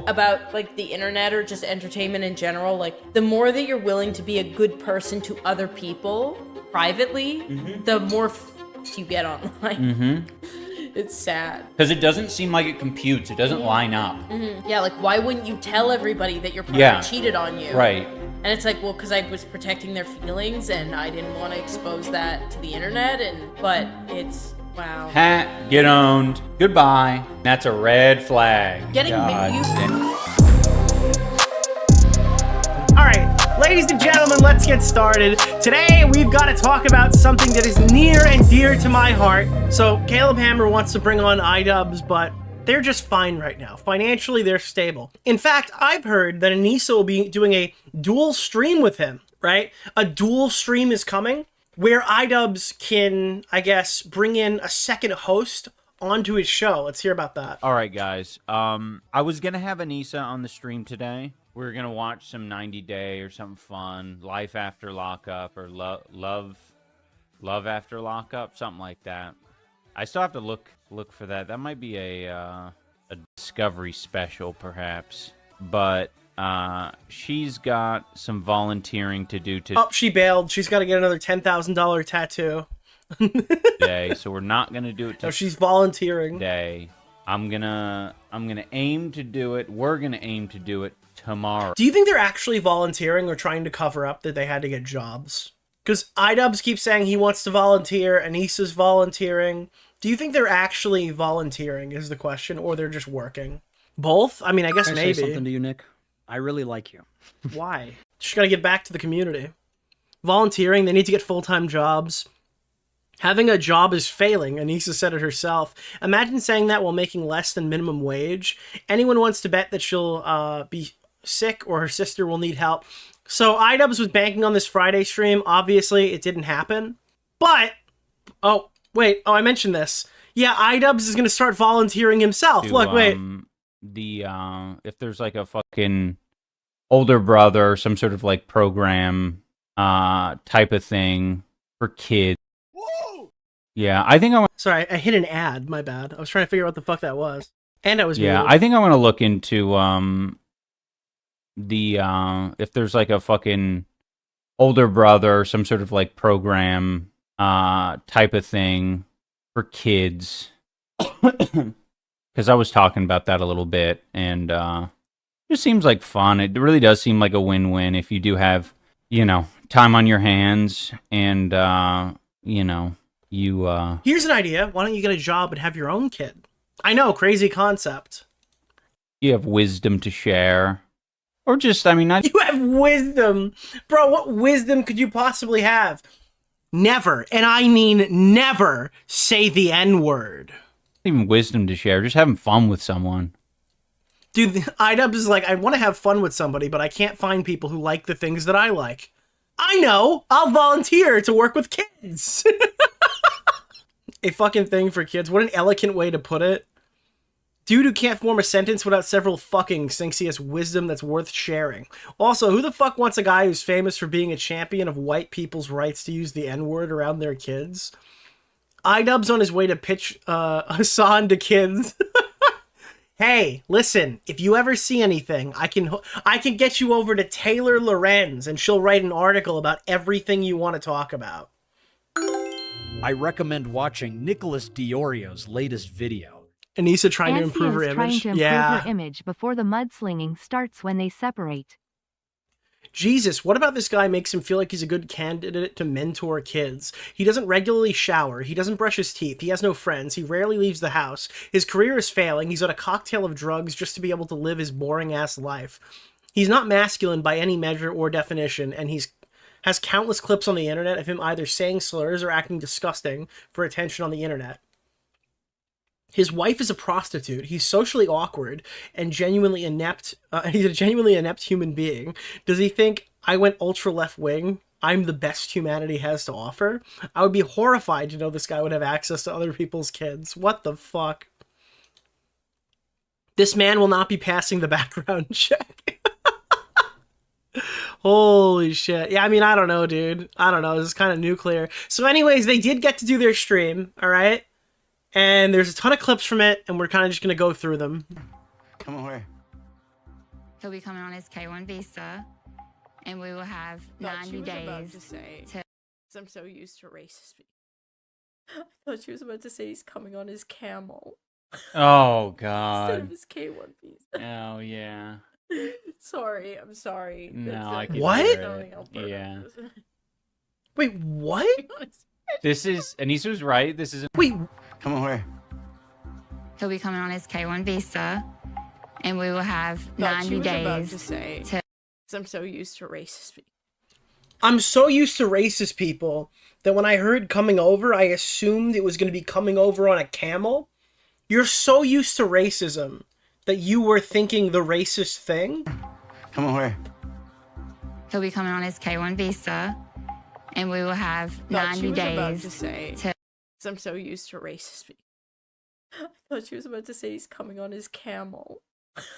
about like the internet or just entertainment in general, like the more that you're willing to be a good person to other people privately, the more you get online. It's sad. Because it doesn't seem like it computes. It doesn't line up. Yeah, like why wouldn't you tell everybody that your partner cheated on you? Right. And it's like, well, because I was protecting their feelings and I didn't want to expose that to the internet. But it's, wow. Ha, get owned. Goodbye. That's a red flag. Getting All right, ladies and gentlemen, let's get started. Today, we've got to talk about something that is near and dear to my heart. So, Caleb Hammer wants to bring on iDubbbz, but they're just fine right now. Financially, they're stable. In fact, I've heard that Anisa will be doing a dual stream with him, right? A dual stream is coming where iDubbbz can, I guess, bring in a second host onto his show. Let's hear about that. All right, guys. I was going to have Anisa on the stream today. We were going to watch some 90 Day or something fun. Life After Lockup or Love After Lockup, something like that. I still have to look for that. That might be a Discovery special, perhaps. But she's got some volunteering to do to. Oh, she bailed. She's got to get another $10,000 tattoo. Today, so we're not gonna do it. No, she's volunteering. Today, I'm gonna aim to do it. We're gonna aim to do it tomorrow. Do you think they're actually volunteering or trying to cover up that they had to get jobs? Because iDubbbz keeps saying he wants to volunteer, Anisa's volunteering. Do you think they're actually volunteering is the question, or they're just working? Both? I mean, I guess Can I maybe. say something to you, Nick? I really like you. Why? Just gotta give back to the community. Volunteering, they need to get full-time jobs. Having a job is failing, Anisa said it herself. Imagine saying that while making less than minimum wage. Anyone wants to bet that she'll be sick or her sister will need help. So iDubbbz was banking on this Friday stream. Obviously, it didn't happen. But, oh, wait. Oh, I mentioned this. Yeah, iDubbbz is going to start volunteering himself. Look, wait. If there's like a fucking older brother or some sort of like program type of thing for kids. Yeah, I think I want. Sorry, I hit an ad. My bad. I was trying to figure out what the fuck that was, and I was. Yeah, muted. I think I want to look into if there's like a fucking older brother or some sort of like program type of thing for kids, because I was talking about that a little bit, and it just seems like fun. It really does seem like a win-win if you do have time on your hands and Here's an idea. Why don't you get a job and have your own kid? I know, crazy concept. You have wisdom to share. Or just, not... You have wisdom. Bro, what wisdom could you possibly have? Never, and I mean never, say the N-word. Even wisdom to share. Just having fun with someone. Dude, iDubbbz is like, I want to have fun with somebody, but I can't find people who like the things that I like. I know! I'll volunteer to work with kids! A fucking thing for kids. What an elegant way to put it. Dude who can't form a sentence without several fuckings thinks he has wisdom that's worth sharing. Also, who the fuck wants a guy who's famous for being a champion of white people's rights to use the N-word around their kids? iDubbbz on his way to pitch Hassan to kids. Hey, listen, if you ever see anything, I can get you over to Taylor Lorenz and she'll write an article about everything you want to talk about. I recommend watching Nicholas DeOrio's latest video. Anisa trying to improve her image. Her image before the mudslinging starts when they separate. Jesus, what about this guy makes him feel like he's a good candidate to mentor kids? He doesn't regularly shower, he doesn't brush his teeth, he has no friends, he rarely leaves the house, his career is failing, he's on a cocktail of drugs just to be able to live his boring-ass life. He's not masculine by any measure or definition, and has countless clips on the internet of him either saying slurs or acting disgusting for attention on the internet. His wife is a prostitute. He's socially awkward and genuinely inept. He's a genuinely inept human being. Does he think I went ultra left wing? I'm the best humanity has to offer? I would be horrified to know this guy would have access to other people's kids. What the fuck? This man will not be passing the background check. Holy shit. Yeah, I don't know, dude. I don't know. This is kind of nuclear. So anyways, they did get to do their stream, all right? And there's a ton of clips from it, and we're kind of just going to go through them. Come on, where? He'll be coming on his K1 visa, and we will have 90 days to. I'm so used to racist people. I thought she was about to say he's coming on his camel Oh instead God. of his K1 visa. Oh yeah. Sorry, I'm sorry. No, I can What? hear it. Yeah. Wait, what? This is Anisa's right. This is Wait, Come on, where? He'll be coming on his K1 visa, and we will have Thought she 90 was about days to say to. I'm so used to racist people. I'm so used to racist people that when I heard coming over, I assumed it was going to be coming over on a camel. You're so used to racism that you were thinking the racist thing? Come on, where? He'll be coming on his K1 visa, and we will have Thought she 90 was about days to say to. I'm so used to racist people. I thought she was about to say he's coming on his camel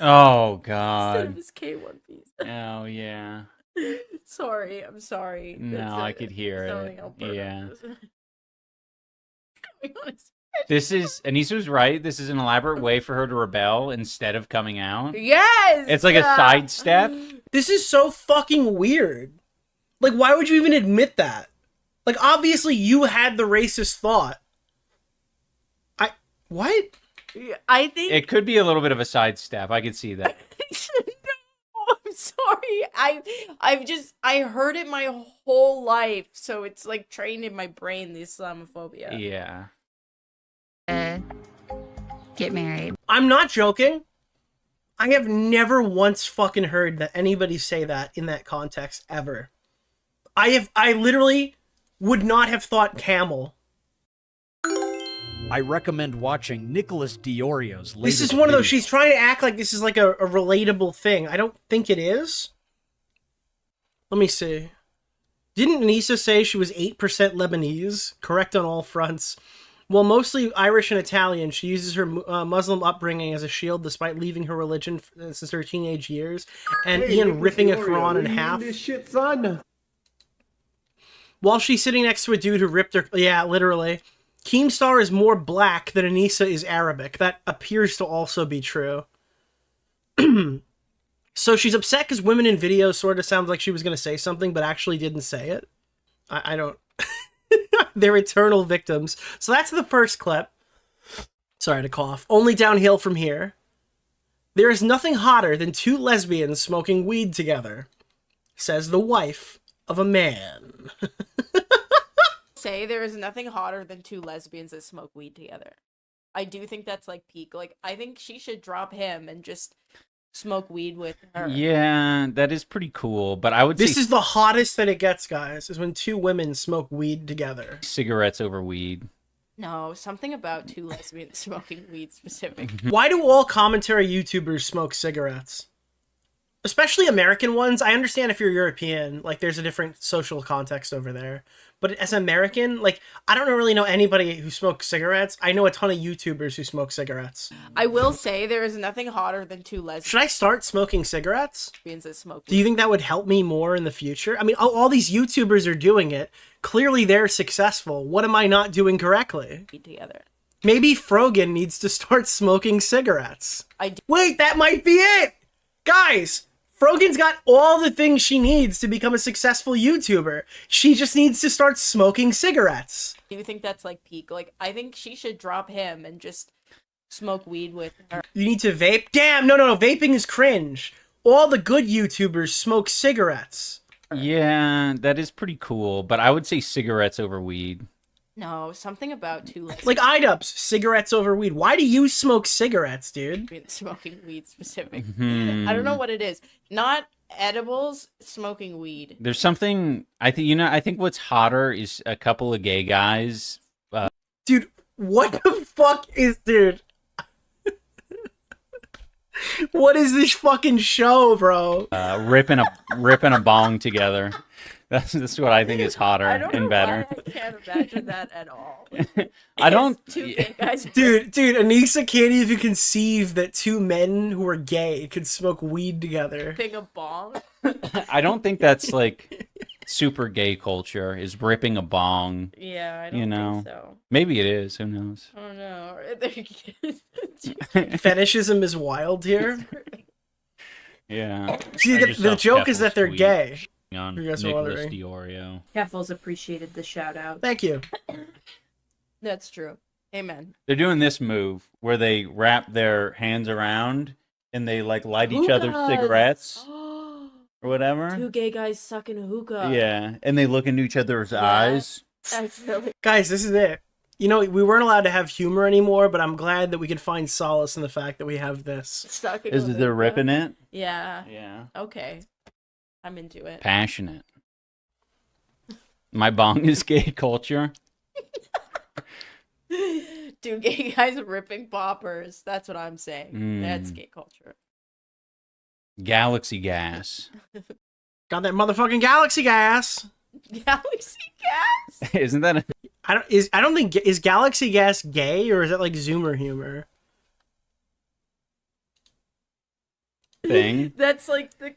Oh instead of God. his K1 visa. Oh yeah. Sorry, I'm sorry. No, I could hear Southern it. Alberta. Yeah. Coming on his- This is Anisa's right. This is an elaborate way for her to rebel instead of coming out. Yes! It's like a sidestep. This is so fucking weird. Like, why would you even admit that? Like, obviously you had the racist thought. What? I think It could be a little bit of a sidestep. I could see that. No, I'm sorry. I heard it my whole life, so it's like trained in my brain, the Islamophobia. Yeah. Get married. I'm not joking. I have never once fucking heard that anybody say that in that context ever. I literally would not have thought camel. I recommend watching Nicholas DeOrio's latest This is one of those, video. she's trying to act like this is like a relatable thing. I don't think it is. Let me see. Didn't Anisa say she was 8% Lebanese? Correct on all fronts. Well, mostly Irish and Italian, she uses her Muslim upbringing as a shield despite leaving her religion since her teenage years. And Ian ripping a Quran in half. This shit, son. While she's sitting next to a dude who ripped her... Yeah, literally. Keemstar is more black than Anisa is Arabic. That appears to also be true. So she's upset because women in videos sort of sounds like she was going to say something, but actually didn't say it. I don't... They're eternal victims. So that's the first clip. Sorry to cough. Only downhill from here. There is nothing hotter than two lesbians smoking weed together, says the wife of a man. Say there is nothing hotter than two lesbians that smoke weed together. I do think that's like peak. Like, I think she should drop him and just smoke weed with her. Yeah, that is pretty cool. But I would This say is the hottest that it gets, guys, is when two women smoke weed together. cigarettes over weed. No, something about two lesbians smoking weed specific. Why do all commentary YouTubers smoke cigarettes? Especially American ones. I understand if you're European, like there's a different social context over there. But as American, like I don't really know anybody who smokes cigarettes. I know a ton of YouTubers who smoke cigarettes. I will say there is nothing hotter than two Should I start smoking cigarettes? lesbians that smoke Do weed you think that would help me more in the future? I mean, all these YouTubers are doing it. Clearly they're successful. What am I not doing correctly? together. Maybe Frogan needs to start smoking cigarettes. I do. Wait, that might be it! Guys, Frogan's got all the things she needs to become a successful YouTuber. She just needs to start smoking cigarettes. Do think that's like peak. Like, I think she should drop him and just smoke weed with her. You need to vape? Damn, no, vaping is cringe. All the good YouTubers smoke cigarettes. Yeah, that is pretty cool. But I would say cigarettes over weed. No, something about two lesbians Like iDubbbz, cigarettes over weed. Why do you smoke cigarettes, dude? smoking weed specific. Hmm. I don't know what it is. Not edibles, smoking weed. There's something I think I think what's hotter is a couple of gay guys. Dude, what the fuck is... Dude. What is this fucking show, bro? Ripping a bong together. That's what I think is hotter I don't know and better. why I can't imagine that at all. I don't. Two gay guys. Dude, Anisa can't even conceive that two men who are gay could smoke weed together. Thing of bong. I don't think that's like super gay culture. Is ripping a bong? Yeah, I don't You know. think so. Maybe it is. Who knows? I don't know. Fetishism is wild here. Yeah. See, I just the saw joke is Keffel's that they're tweet gay. on You guys were Nicholas wondering. DeOrio. Keffels appreciated the shout out. Thank you. That's true. Amen. They're doing this move where they wrap their hands around and they like light each other's cigarettes or whatever. Two gay guys sucking a hookah. Yeah, and they look into each other's eyes. That's really Guys, this is it. You know, we weren't allowed to have humor anymore, but I'm glad that we can find solace in the fact that we have this. sucking Is a they're hookah. ripping it? Yeah. Yeah. Okay. I'm into it. Passionate. My bong is gay culture. Two gay guys ripping poppers. That's what I'm saying. That's gay culture. Galaxy gas. Got that motherfucking galaxy gas. Galaxy gas? Isn't that a I don't think is galaxy gas gay, or is it like Zoomer humor? thing? That's like the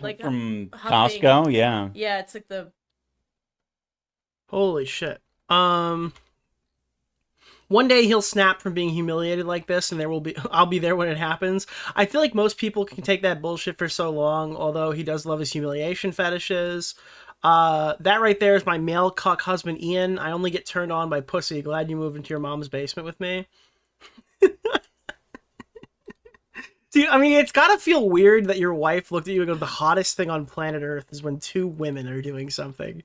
like From huffing. Costco? Yeah. Yeah, it's like the Holy shit. One day he'll snap from being humiliated like this, and I'll be there when it happens. I feel like most people can take that bullshit for so long, although he does love his humiliation fetishes. That right there is my male cuck husband, Ian. I only get turned on by pussy. Glad you moved into your mom's basement with me. Dude, I mean, it's gotta feel weird that your wife looked at you and goes, the hottest thing on planet Earth is when two women are doing something.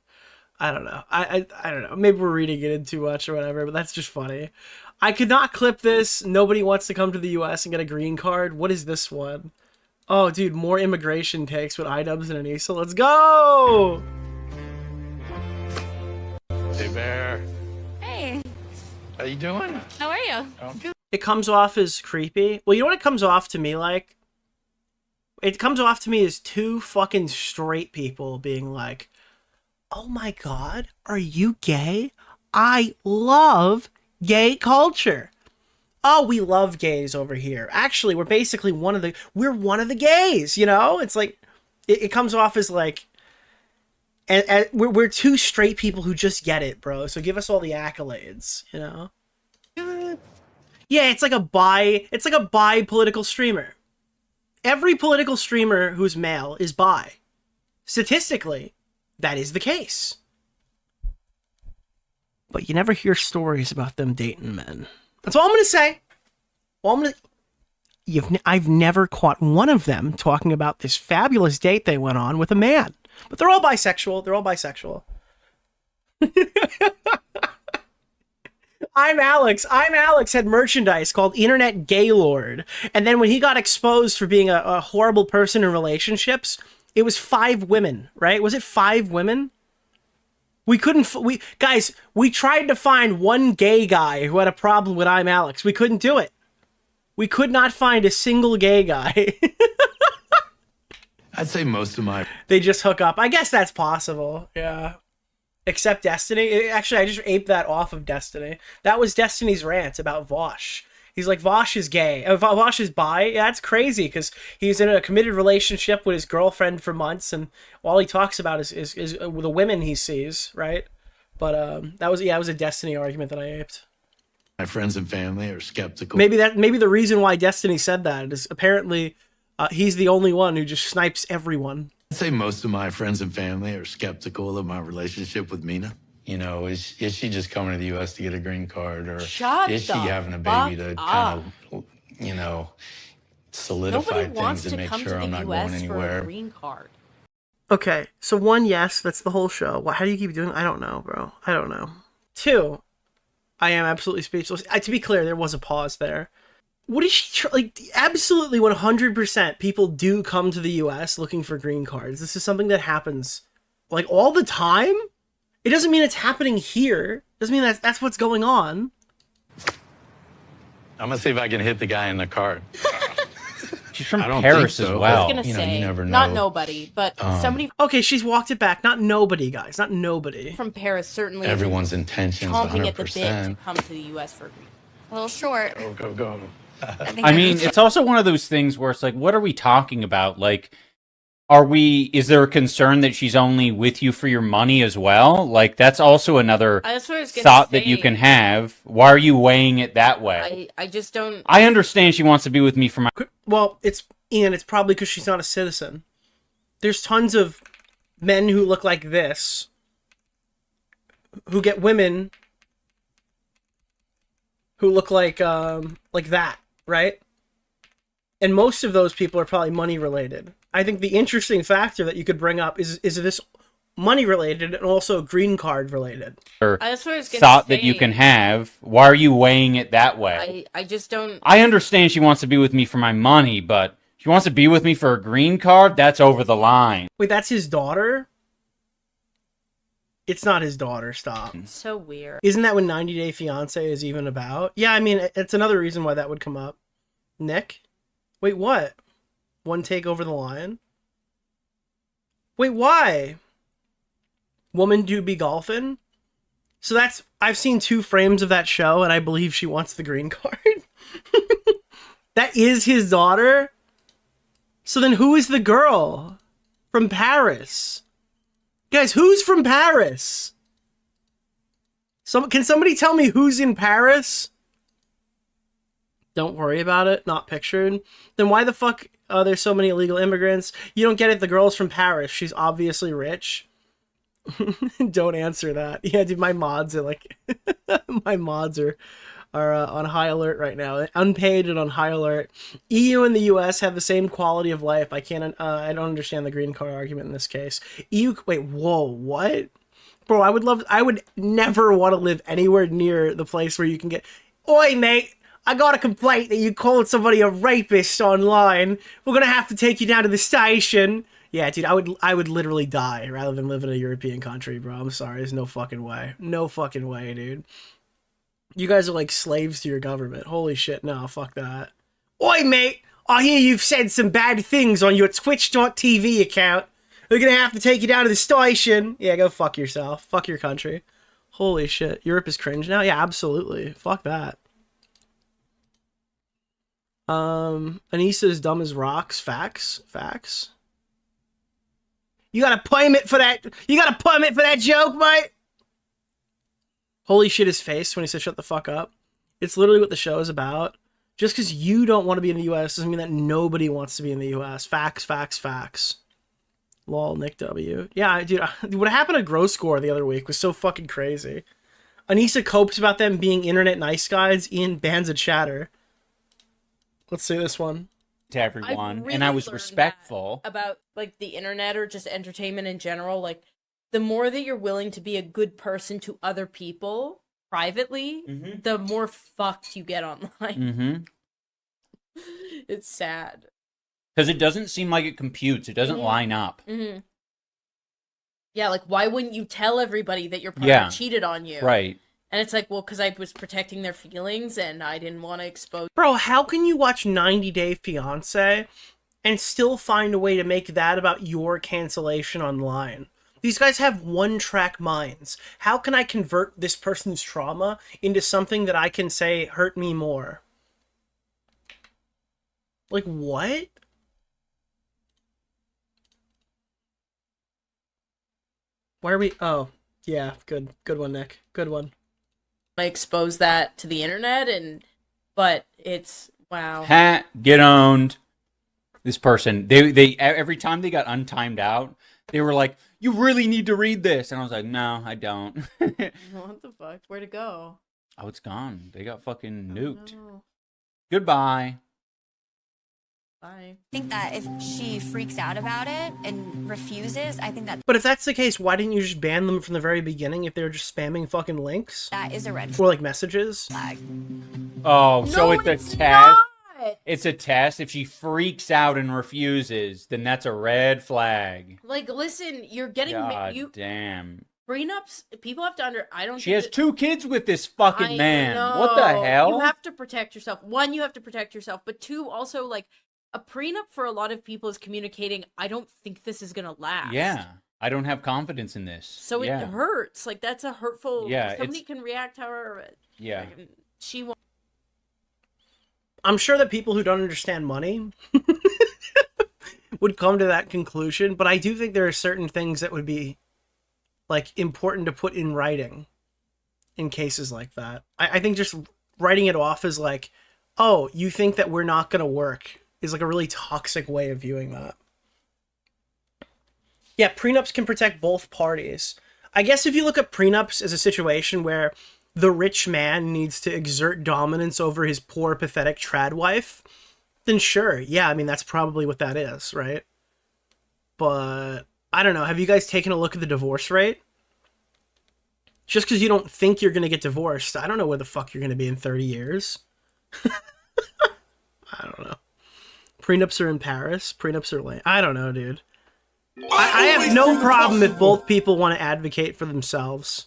I don't know. I don't know. Maybe we're reading it in too much or whatever, but that's just funny. I could not clip this. Nobody wants to come to the US and get a green card. What is this one? Oh, dude, more immigration takes with iDubbbz and Anisa. Let's go! Hey, Bear. Hey, How you doing? how are you? I'm good. It comes off as creepy. Well, you know what it comes off to me like? It comes off to me as two fucking straight people being like, oh my god, are you gay? I love gay culture. Oh, we love gays over here. Actually, we're basically one of the gays, you know? It's like, it comes off as like, and we're two straight people who just get it, bro. So give us all the accolades, you know? Yeah, it's like a bi political streamer. Every political streamer who's male is bi. Statistically, that is the case. But you never hear stories about them dating men. That's all I'm gonna say. I've never caught one of them talking about this fabulous date they went on with a man. But they're all bisexual. I'm Alex had merchandise called Internet Gaylord. And then when he got exposed for being a horrible person in relationships, it was 5 women, right? Was it 5 women? We tried to find one gay guy who had a problem with I'm Alex. We couldn't do it. We could not find a single gay guy. I'd say most of my... They just hook up. I guess that's possible. Yeah. Except Destiny. Actually, I just aped that off of Destiny. That was Destiny's rant about Vosh. He's like, Vosh is gay. Vosh is bi. Yeah, that's crazy because he's in a committed relationship with his girlfriend for months, and all he talks about is the women he sees, right? But that was a Destiny argument that I aped. My friends and family are skeptical. Maybe the reason why Destiny said that is apparently he's the only one who just snipes everyone. I'd say most of my friends and family are skeptical of my relationship with Mina. You know, is she just coming to the U.S. to get a green card, or is she having a baby to kind of, you know, solidify things and make sure I'm not going anywhere? Green card. Okay, so 1, yes, that's the whole show. How do you keep doing? I don't know, bro. I don't know. 2, I am absolutely speechless. To be clear, there was a pause there. What is she like? Absolutely, 100%. People do come to the U.S. looking for green cards. This is something that happens like all the time. It doesn't mean it's happening here. It doesn't mean that's what's going on. I'm gonna see if I can hit the guy in the card. She's from I don't Paris think so. as well. I was gonna say, you never know. not nobody, but somebody Okay, she's walked it back. Not nobody, guys. Not nobody. from Paris certainly Everyone's intentions, chomping at the bit to 100%. come to the U.S. for a green. A little short. Go. I mean, it's also one of those things where it's like, what are we talking about? Like, is there a concern that she's only with you for your money as well? Like, that's also another That's what I was gonna thought say. that you can have. Why are you weighing it that way? I just don't. I understand she wants to be with me for my... Well, it's And it's probably because she's not a citizen. There's tons of men who look like this, who get women who look like that, right? And most of those people are probably money related. I think the interesting factor that you could bring up is this money related and also green card related. That's what I was gonna Thought say. that you can have. Why are you weighing it that way? I just don't. I understand she wants to be with me for my money, but she wants to be with me for a green card? That's over the line. Wait, that's his daughter? It's not his daughter, stop. So weird. Isn't that what 90 Day Fiancé is even about? Yeah, I mean, it's another reason why that would come up. Nick? Wait, what? One take over the line? Wait, why? Woman do be golfing? So that's... I've seen 2 frames of that show, and I believe she wants the green card. That is his daughter? So then who is the girl? From Paris? Guys, who's from Paris? Can somebody tell me who's in Paris? Don't worry about it. Not pictured. Then why the fuck are there so many illegal immigrants? You don't get it. The girl's from Paris. She's obviously rich. Don't answer that. Yeah, dude, my mods are like... my mods are on high alert right now. Unpaid and on high alert. EU and the US have the same quality of life. I don't understand the green card argument in this case. EU... Wait, whoa, what? Bro, I would never want to live anywhere near the place where you can get... Oi, mate! I got a complaint that you called somebody a rapist online. We're gonna have to take you down to the station. Yeah, dude, I would literally die rather than live in a European country, bro. I'm sorry, there's no fucking way. No fucking way, dude. You guys are like slaves to your government. Holy shit, no, fuck that. Oi, mate! I hear you've said some bad things on your Twitch.tv account. We're gonna have to take you down to the station. Yeah, go fuck yourself. Fuck your country. Holy shit, Europe is cringe now? Yeah, absolutely. Fuck that. Anisa is dumb as rocks. Facts. You got a permit for that? You got a permit for that joke, mate? Holy shit, his face when he said shut the fuck up. It's literally what the show is about. Just because you don't want to be in the US doesn't mean that nobody wants to be in the US. Facts. Lol, Nick W. Yeah, dude, what happened to Grow Score the other week was so fucking crazy. Anisa copes about them being internet nice guys. Ian bans a chatter. Let's see this one. To everyone, really and I was learned respectful about like the internet or just entertainment in general. Like, the more that you're willing to be a good person to other people privately, the more fucked you get online. It's sad because it doesn't seem like it computes. It doesn't line up. Yeah, like why wouldn't you tell everybody that your partner cheated on you? Right. And it's like, well, because I was protecting their feelings and I didn't want to expose... Bro, how can you watch 90 Day Fiancé and still find a way to make that about your cancellation online? These guys have one-track minds. How can I convert this person's trauma into something that I can say hurt me more? Like, what? Why are we... Oh, yeah, good one, Nick. Good one. I expose that to the internet, but it's wow. Get owned. This person, they every time they got untimed out, they were like, "You really need to read this," and I was like, "No, I don't." What the fuck? Where'd it go? Oh, it's gone. They got fucking nuked. No. Goodbye. I think that if she freaks out about it and refuses, I think that... But if that's the case, why didn't you just ban them from the very beginning if they were just spamming fucking links? that is a red Or like messages? flag. Oh, so No, it's it's a test. not! It's a test. If she freaks out and refuses, then that's a red flag. Like, listen, you're getting... God damn. Prenups, people have to I don't She think has 2 kids with this fucking I man. know. What the hell? You have to protect yourself. 1, you have to protect yourself. But 2, also, like, a prenup for a lot of people is communicating, I don't think this is going to last. Yeah. I don't have confidence in this. So it hurts. Like, that's a hurtful... Yeah, somebody can react however... Yeah. Like, she won't... I'm sure that people who don't understand money would come to that conclusion, but I do think there are certain things that would be, like, important to put in writing in cases like that. I think just writing it off as like, oh, you think that we're not going to work is like a really toxic way of viewing that. Yeah, prenups can protect both parties. I guess if you look at prenups as a situation where the rich man needs to exert dominance over his poor, pathetic trad wife, then sure, yeah, I mean, that's probably what that is, right? But, I don't know, have you guys taken a look at the divorce rate? Just because you don't think you're going to get divorced, I don't know where the fuck you're going to be in 30 years. I don't know. Prenups are in Paris, prenups are lame. I don't know, dude. I have no problem if both people want to advocate for themselves.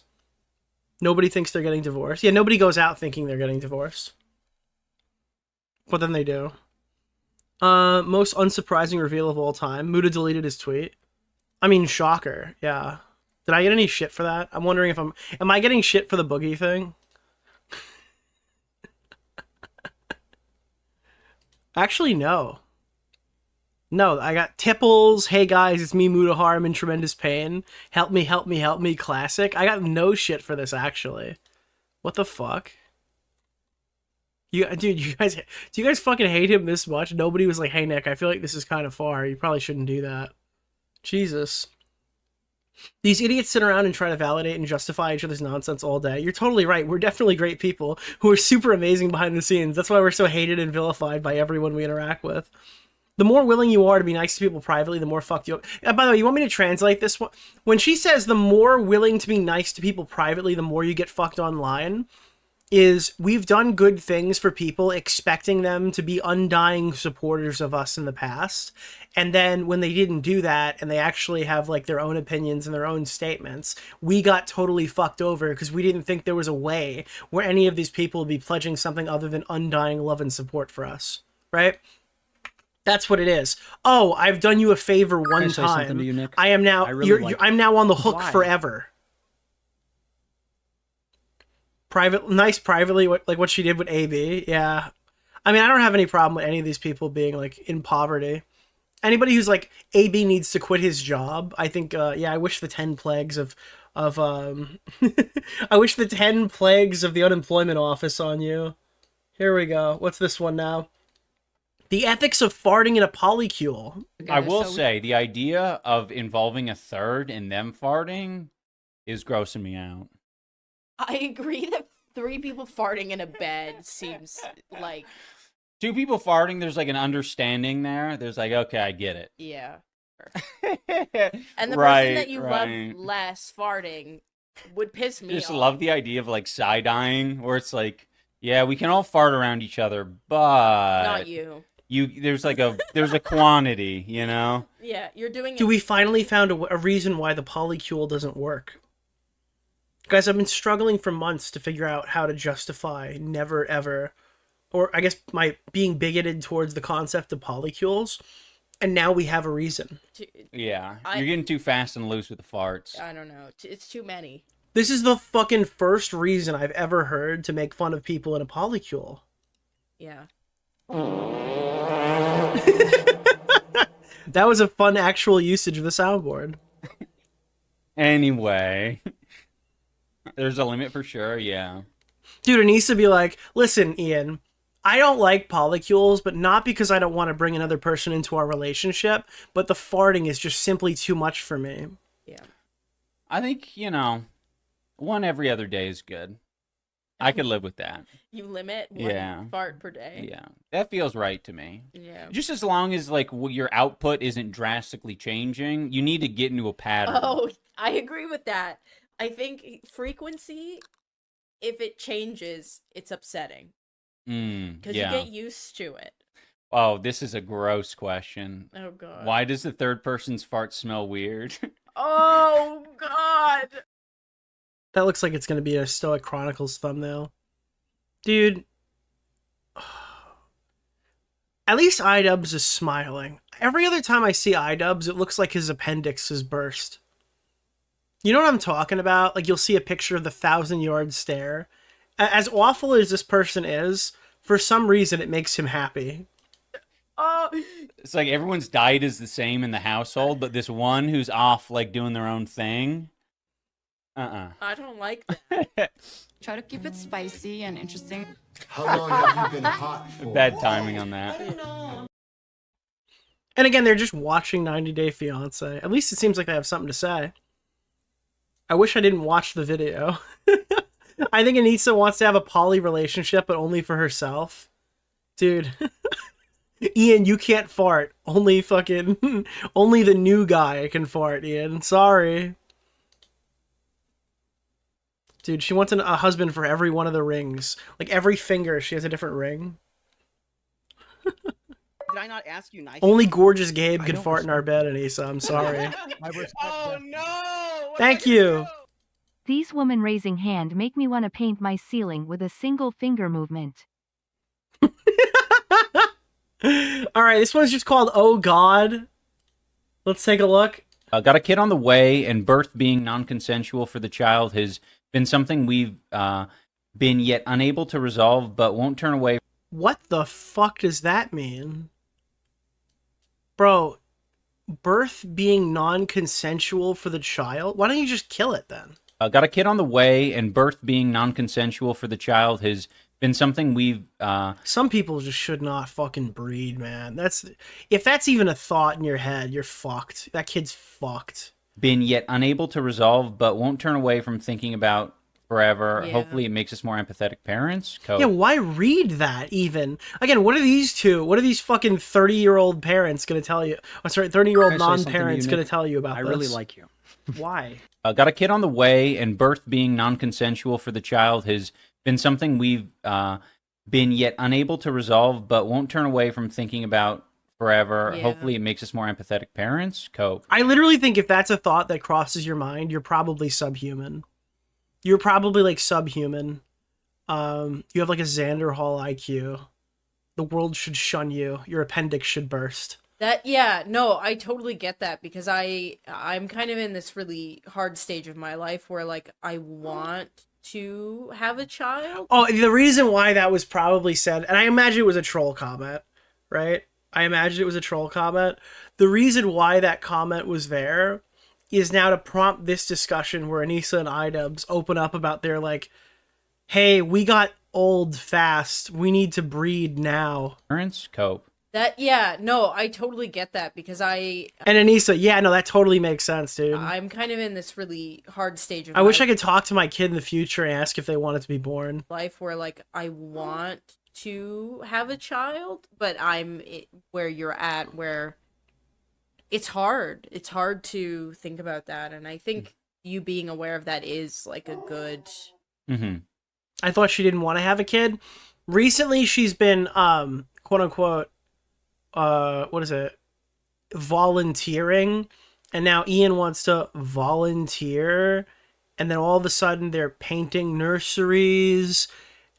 Nobody thinks they're getting divorced. Yeah, nobody goes out thinking they're getting divorced. But then they do. Most unsurprising reveal of all time. Muda deleted his tweet. I mean, shocker. Yeah. Did I get any shit for that? I'm wondering if am I getting shit for the boogie thing? Actually, no. No, I got tipples. Hey guys, it's me, Mudahar. I'm in tremendous pain. Help me, help me, help me. Classic. I got no shit for this, actually. What the fuck? Dude, do you guys fucking hate him this much? Nobody was like, hey Nick, I feel like this is kind of far. You probably shouldn't do that. Jesus. These idiots sit around and try to validate and justify each other's nonsense all day. You're totally right. We're definitely great people who are super amazing behind the scenes. That's why we're so hated and vilified by everyone we interact with. The more willing you are to be nice to people privately, the more fucked you up. By the way, you want me to translate this one? When she says the more willing to be nice to people privately, the more you get fucked online, is we've done good things for people expecting them to be undying supporters of us in the past. And then when they didn't do that and they actually have like their own opinions and their own statements, we got totally fucked over because we didn't think there was a way where any of these people would be pledging something other than undying love and support for us. Right? That's what it is. Oh, I've done you a favor one time. To you, Nick? I am now. I'm now on the hook Why? forever. Nice privately, like what she did with AB. Yeah, I mean, I don't have any problem with any of these people being like in poverty. Anybody who's like AB needs to quit his job. I think. Yeah, I wish the 10 plagues of I wish the 10 plagues of the unemployment office on you. Here we go. What's this one now? The ethics of farting in a polycule. I will say, the idea of involving a third in them farting is grossing me out. I agree that 3 people farting in a bed seems like... 2 people farting, there's like an understanding there. There's like, okay, I get it. Yeah. And the person that you love less farting would piss me off. I just love the idea of like side-eyeing, where it's like, yeah, we can all fart around each other, but... Not you. There's a quantity, you know? Yeah, you're doing it. Do we finally found a reason why the polycule doesn't work? Guys, I've been struggling for months to figure out how to justify never ever, or I guess my being bigoted towards the concept of polycules, and now we have a reason. Yeah, you're getting too fast and loose with the farts. I don't know. It's too many. This is the fucking first reason I've ever heard to make fun of people in a polycule. Yeah. That was a fun actual usage of the soundboard. Anyway, there's a limit for sure, yeah. Dude, Anisa be like, listen, Ian, I don't like polycules, but not because I don't want to bring another person into our relationship, but the farting is just simply too much for me. Yeah. I think, one every other day is good. I could live with that. You limit one fart per day? Yeah. That feels right to me. Yeah. Just as long as, like, your output isn't drastically changing, you need to get into a pattern. Oh, I agree with that. I think frequency, if it changes, it's upsetting. Because you get used to it. Oh, this is a gross question. Oh, God. Why does the third person's fart smell weird? Oh, God. That looks like it's going to be a Stoic Chronicles thumbnail. Dude. At least iDubbbz is smiling. Every other time I see iDubbbz, it looks like his appendix is burst. You know what I'm talking about? Like, you'll see a picture of the 1,000-yard stare. As awful as this person is, for some reason it makes him happy. Oh. It's like everyone's diet is the same in the household, but this one who's off, like, doing their own thing... I don't like that. Try to keep it spicy and interesting. How long have you been hot for? Bad timing on that. And again, they're just watching 90 Day Fiancé. At least it seems like they have something to say. I wish I didn't watch the video. I think Anisa wants to have a poly relationship, but only for herself. Dude. Ian, you can't fart. Only only the new guy can fart, Ian. Sorry. Dude, she wants a husband for every one of the rings. Like, every finger, she has a different ring. Did I not ask you nicely? Only gorgeous Gabe can fart in our bed, Anisa. I'm sorry. Oh no! Thank you. These women raising hand make me want to paint my ceiling with a single finger movement. Alright, this one's just called Oh God. Let's take a look. Got a kid on the way, and birth being non-consensual for the child has been something we've been yet unable to resolve, but won't turn away. What the fuck does that mean? Bro, birth being non-consensual for the child? Why don't you just kill it then? Got a kid on the way, and birth being non-consensual for the child has been something we've... Some people just should not fucking breed, man. If that's even a thought in your head, you're fucked. That kid's fucked. Been yet unable to resolve, but won't turn away from thinking about forever. Yeah. Hopefully it makes us more empathetic parents. Yeah, why read that even? Again, what are these two? What are these fucking 30-year-old parents going to tell you? Oh, sorry, 30-year-old non-parents going to tell you about I this? really like you. Why? Got a kid on the way, and birth being non-consensual for the child has been something we've been yet unable to resolve, but won't turn away from thinking about forever. Yeah. Hopefully it makes us more empathetic parents. Cope. I literally think if that's a thought that crosses your mind, you're probably subhuman. You're probably like subhuman. You have like a Xander Hall IQ. The world should shun you. Your appendix should burst. No, I totally get that because I'm kind of in this really hard stage of my life where like I want to have a child. Oh, the reason why that was probably said, and I imagine it was a troll comment, right? I imagine it was a troll comment. The reason why that comment was there is now to prompt this discussion where Anisa and iDubbbz open up about their like, hey, we got old fast. We need to breed now. Parents. Cope. I totally get that because And Anisa, yeah, no, that totally makes sense, dude. I'm kind of in this really hard stage of I wish I could talk to my kid in the future and ask if they wanted to be born. life where like I want to have a child, but where you're at where it's hard. It's hard to think about that, and I think you being aware of that is like a good. Mm-hmm. I thought she didn't want to have a kid. Recently, she's been quote unquote what is it? Volunteering, and now Ian wants to volunteer, and then all of a sudden they're painting nurseries.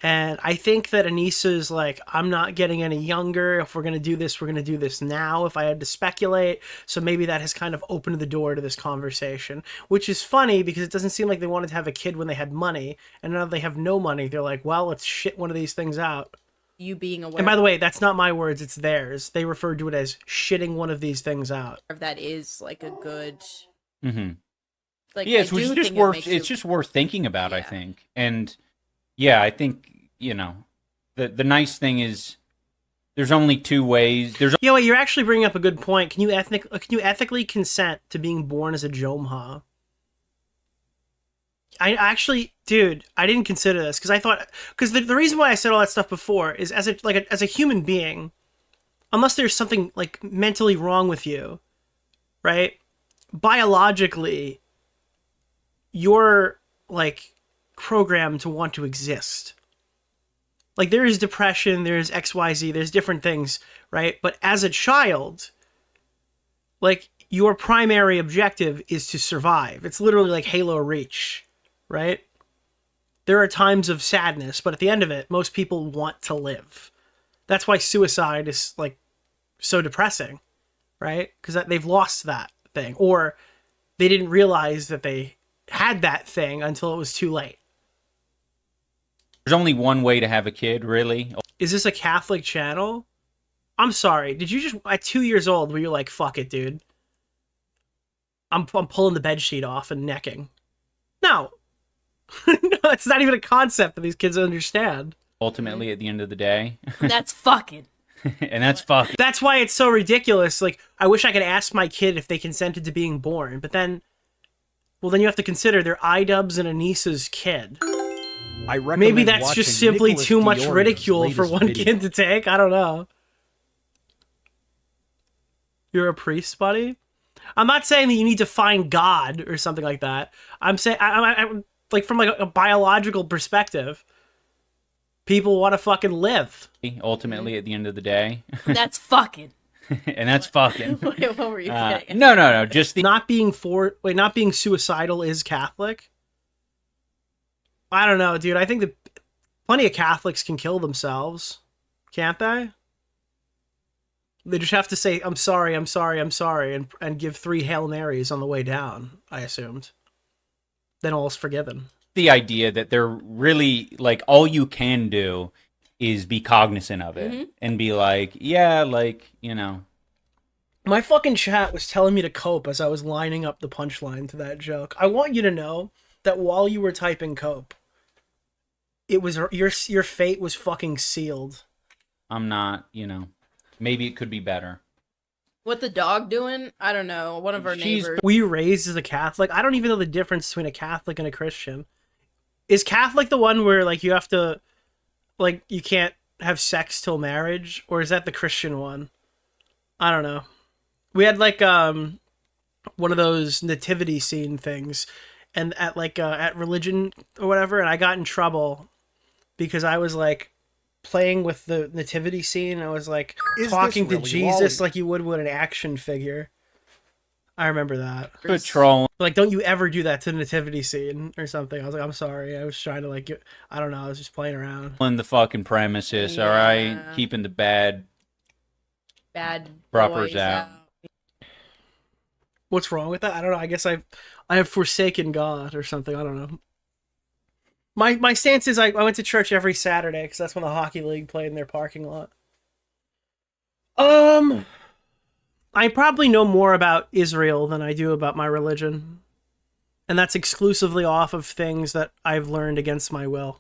And I think that Anisa is like, I'm not getting any younger. If we're going to do this, we're going to do this now, if I had to speculate. So maybe that has kind of opened the door to this conversation, which is funny because it doesn't seem like they wanted to have a kid when they had money. And now they have no money. They're like, well, let's shit one of these things out. You being aware. And by the way, that's not my words, it's theirs. They refer to it as shitting one of these things out. That is like a good. Mm-hmm. Like, yeah, it's just worth thinking about, I think. And yeah, I think, the nice thing is there's only two ways. Wait, you're actually bringing up a good point. Can you ethically consent to being born as a Jomha? I actually, dude, I didn't consider this because the reason why I said all that stuff before is as a human being, unless there's something like mentally wrong with you, right? Biologically, you're like programmed to want to exist. Like there is depression, there's XYZ, there's different things, right? But as a child, like your primary objective is to survive. It's literally like Halo Reach, right? There are times of sadness, but at the end of it, most people want to live. That's why suicide is like so depressing, right? Because they've lost that thing, or they didn't realize that they had that thing until it was too late. There's only one way to have a kid, really. Is this a Catholic channel? I'm sorry. Did you just, at 2 years old, were you like, fuck it, dude? I'm pulling the bedsheet off and necking. No. No, it's not even a concept that these kids understand. Ultimately, at the end of the day. That's fucking. And that's fucking. That's why it's so ridiculous. Like, I wish I could ask my kid if they consented to being born, but then, well, then you have to consider they're iDubbbz and Anisa's kid. I recommend Maybe that's watching just simply Nicholas too much DeOrio's ridicule for latest one video. kid to take. I don't know. You're a priest, buddy? I'm not saying that you need to find God or something like that. I'm saying, I'm like, from like a biological perspective, people want to fucking live. Ultimately, at the end of the day. That's fucking. And that's fucking. Wait, what were you saying? No. Just the. Not being suicidal is Catholic. I don't know, dude. I think that plenty of Catholics can kill themselves, can't they? They just have to say, I'm sorry, I'm sorry, I'm sorry, and give 3 Hail Marys on the way down, I assumed. Then all's forgiven. The idea that they're really, like, all you can do is be cognizant of it and be like, yeah, like, you know. My fucking chat was telling me to cope as I was lining up the punchline to that joke. I want you to know that while you were typing cope, it was your fate was fucking sealed. I'm not, you know. Maybe it could be better. What the dog doing? I don't know. One of our neighbors. Were you raised as a Catholic? I don't even know the difference between a Catholic and a Christian. Is Catholic the one where, like, you have to, like, you can't have sex till marriage? Or is that the Christian one? I don't know. We had, like, one of those nativity scene things, and at, like, at religion or whatever, and I got in trouble because I was, like, playing with the nativity scene. I was like talking to Jesus like you would with an action figure. I remember that. Patrol. Like, don't you ever do that to the nativity scene or something. I was like, I'm sorry. I was trying to, like, I don't know. I was just playing around. On the fucking premises, all right? Keeping the bad boys out. What's wrong with that? I don't know. I guess I have forsaken God or something. I don't know. My stance is I went to church every Saturday because that's when the hockey league played in their parking lot. I probably know more about Israel than I do about my religion. And that's exclusively off of things that I've learned against my will.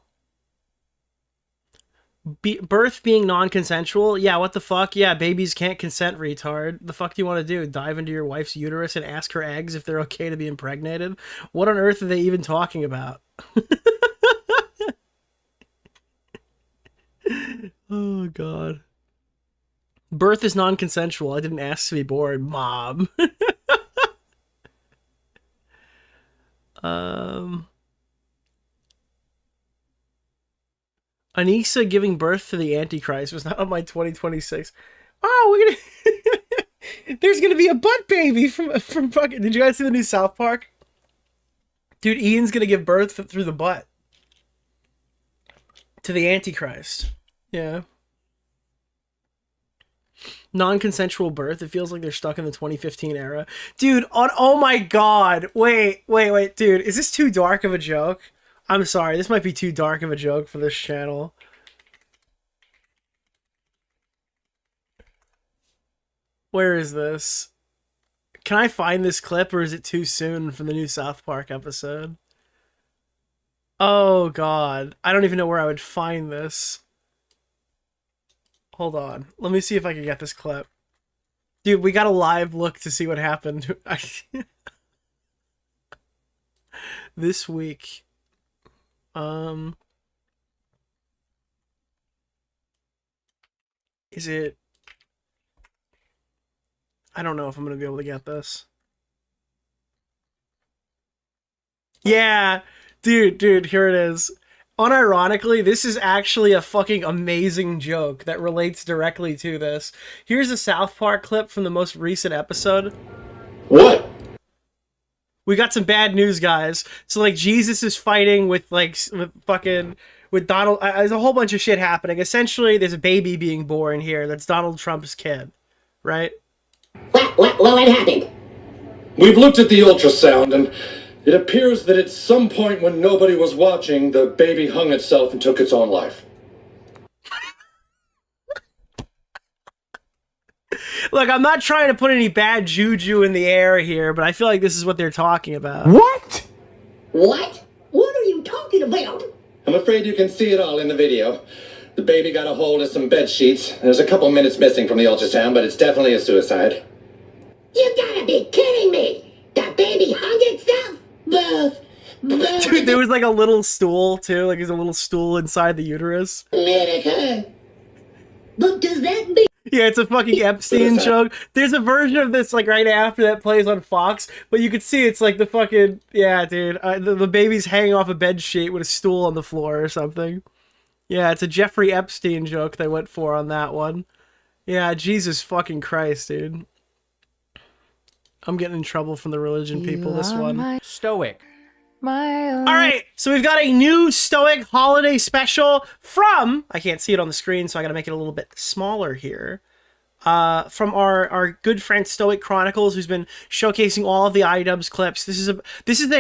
Birth being non-consensual? Yeah, what the fuck? Yeah, babies can't consent, retard. The fuck do you want to do? Dive into your wife's uterus and ask her eggs if they're okay to be impregnated? What on earth are they even talking about? Oh, God. Birth is non-consensual. I didn't ask to be born, Mom. Anisa giving birth to the Antichrist was not on my 2026. Oh, we're gonna... There's gonna be a butt baby from fucking... Did you guys see the new South Park? Dude, Ian's gonna give birth through the butt. To the Antichrist. Yeah. Non-consensual birth. It feels like they're stuck in the 2015 era. Dude, oh my God. Wait, dude. Is this too dark of a joke? I'm sorry. This might be too dark of a joke for this channel. Where is this? Can I find this clip, or is it too soon for the new South Park episode? Oh, God. I don't even know where I would find this. Hold on. Let me see if I can get this clip. Dude, we got a live look to see what happened. This week. Is it... I don't know if I'm going to be able to get this. Yeah! Dude, here it is. Unironically, this is actually a fucking amazing joke that relates directly to this. Here's a South Park clip from the most recent episode. What? We got some bad news, guys. So, like, Jesus is fighting with Donald. There's a whole bunch of shit happening. Essentially, there's a baby being born here that's Donald Trump's kid, right? What happened? We've looked at the ultrasound, and it appears that at some point when nobody was watching, the baby hung itself and took its own life. Look, I'm not trying to put any bad juju in the air here, but I feel like this is what they're talking about. What? What? What are you talking about? I'm afraid you can see it all in the video. The baby got a hold of some bed sheets. There's a couple minutes missing from the ultrasound, but it's definitely a suicide. You gotta be kidding me! The baby hung itself? Dude, there was like a little stool too, like there's a little stool inside the uterus. America. But does that mean? Yeah, it's a fucking Epstein joke. There's a version of this like right after that plays on Fox, but you can see it's like the fucking yeah, dude. The baby's hanging off a bed sheet with a stool on the floor or something. Yeah, it's a Jeffrey Epstein joke they went for on that one. Yeah, Jesus fucking Christ, dude. I'm getting in trouble from the religion people this one. Stoic. Alright, so we've got a new Stoic holiday special from, I can't see it on the screen, so I gotta make it a little bit smaller here. From our good friend Stoic Chronicles, who's been showcasing all of the iDubbbz clips. This is a